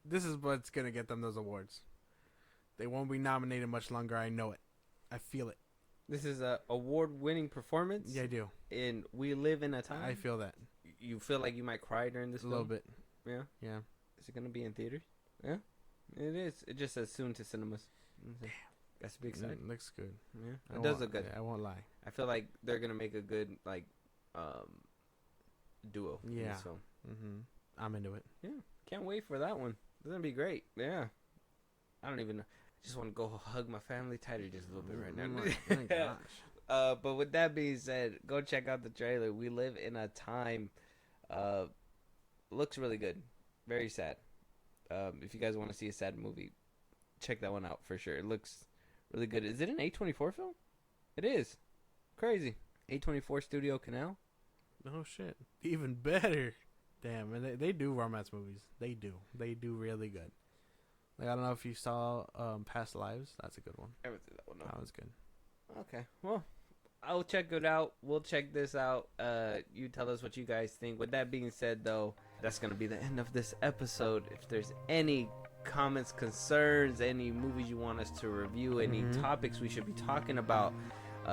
This is what's gonna get them those awards. They won't be nominated much longer. I know it. I feel it.
This is a award-winning performance.
Yeah, I do.
And We Live in a Time.
I feel that.
You feel like you might cry during this
A
film?
little bit.
Yeah.
Yeah.
Is it gonna be in theaters? Yeah. It is. It just says soon to cinemas. Damn. Got to be excited.
It looks good.
Yeah. It does look good.
I won't lie.
I feel like they're gonna make a good duo. In
Yeah.
this film.
I'm into it.
Yeah. Can't wait for that one. It's gonna be great. Yeah. I don't even know. I just want to go hug my family tighter just a little bit right now.
Oh my gosh.
But with that being said, go check out the trailer. We Live in a Time. Looks really good. Very sad. If you guys want to see a sad movie, check that one out for sure. It looks really good. Is it an A24 film? It is. Crazy. A24 Studio Canal.
Oh shit. Even better. Damn, and they do romance movies. They do really good. Like, I don't know if you saw Past Lives. That's a good one.
I haven't seen that one. No.
That was good.
Okay. Well, I'll check it out. We'll check this out. You tell us what you guys think. With that being said, though, that's going to be the end of this episode. If there's any comments, concerns, any movies you want us to review, any topics we should be talking about,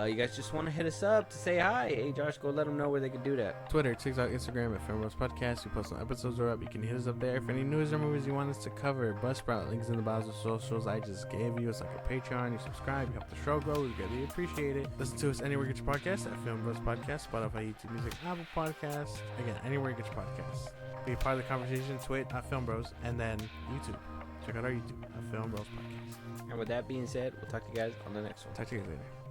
You guys just want to hit us up to say hi. Hey, Josh, go let them know where they can do that.
Twitter, TikTok, Instagram at FilmBros Podcast. We post when episodes are up. You can hit us up there. For any news or movies you want us to cover, Buzzsprout, links in the bios of socials I just gave you. It's like a Patreon. You subscribe, you help the show grow. We greatly appreciate it. Listen to us anywhere you get your podcast at FilmBros Podcast, Spotify, YouTube Music, Apple Podcasts. Again, anywhere you get your podcasts. Be a part of the conversation, tweet at FilmBros, and then YouTube. Check out our YouTube at FilmBros Podcast.
And with that being said, we'll talk to you guys on the next one.
Talk to you guys later.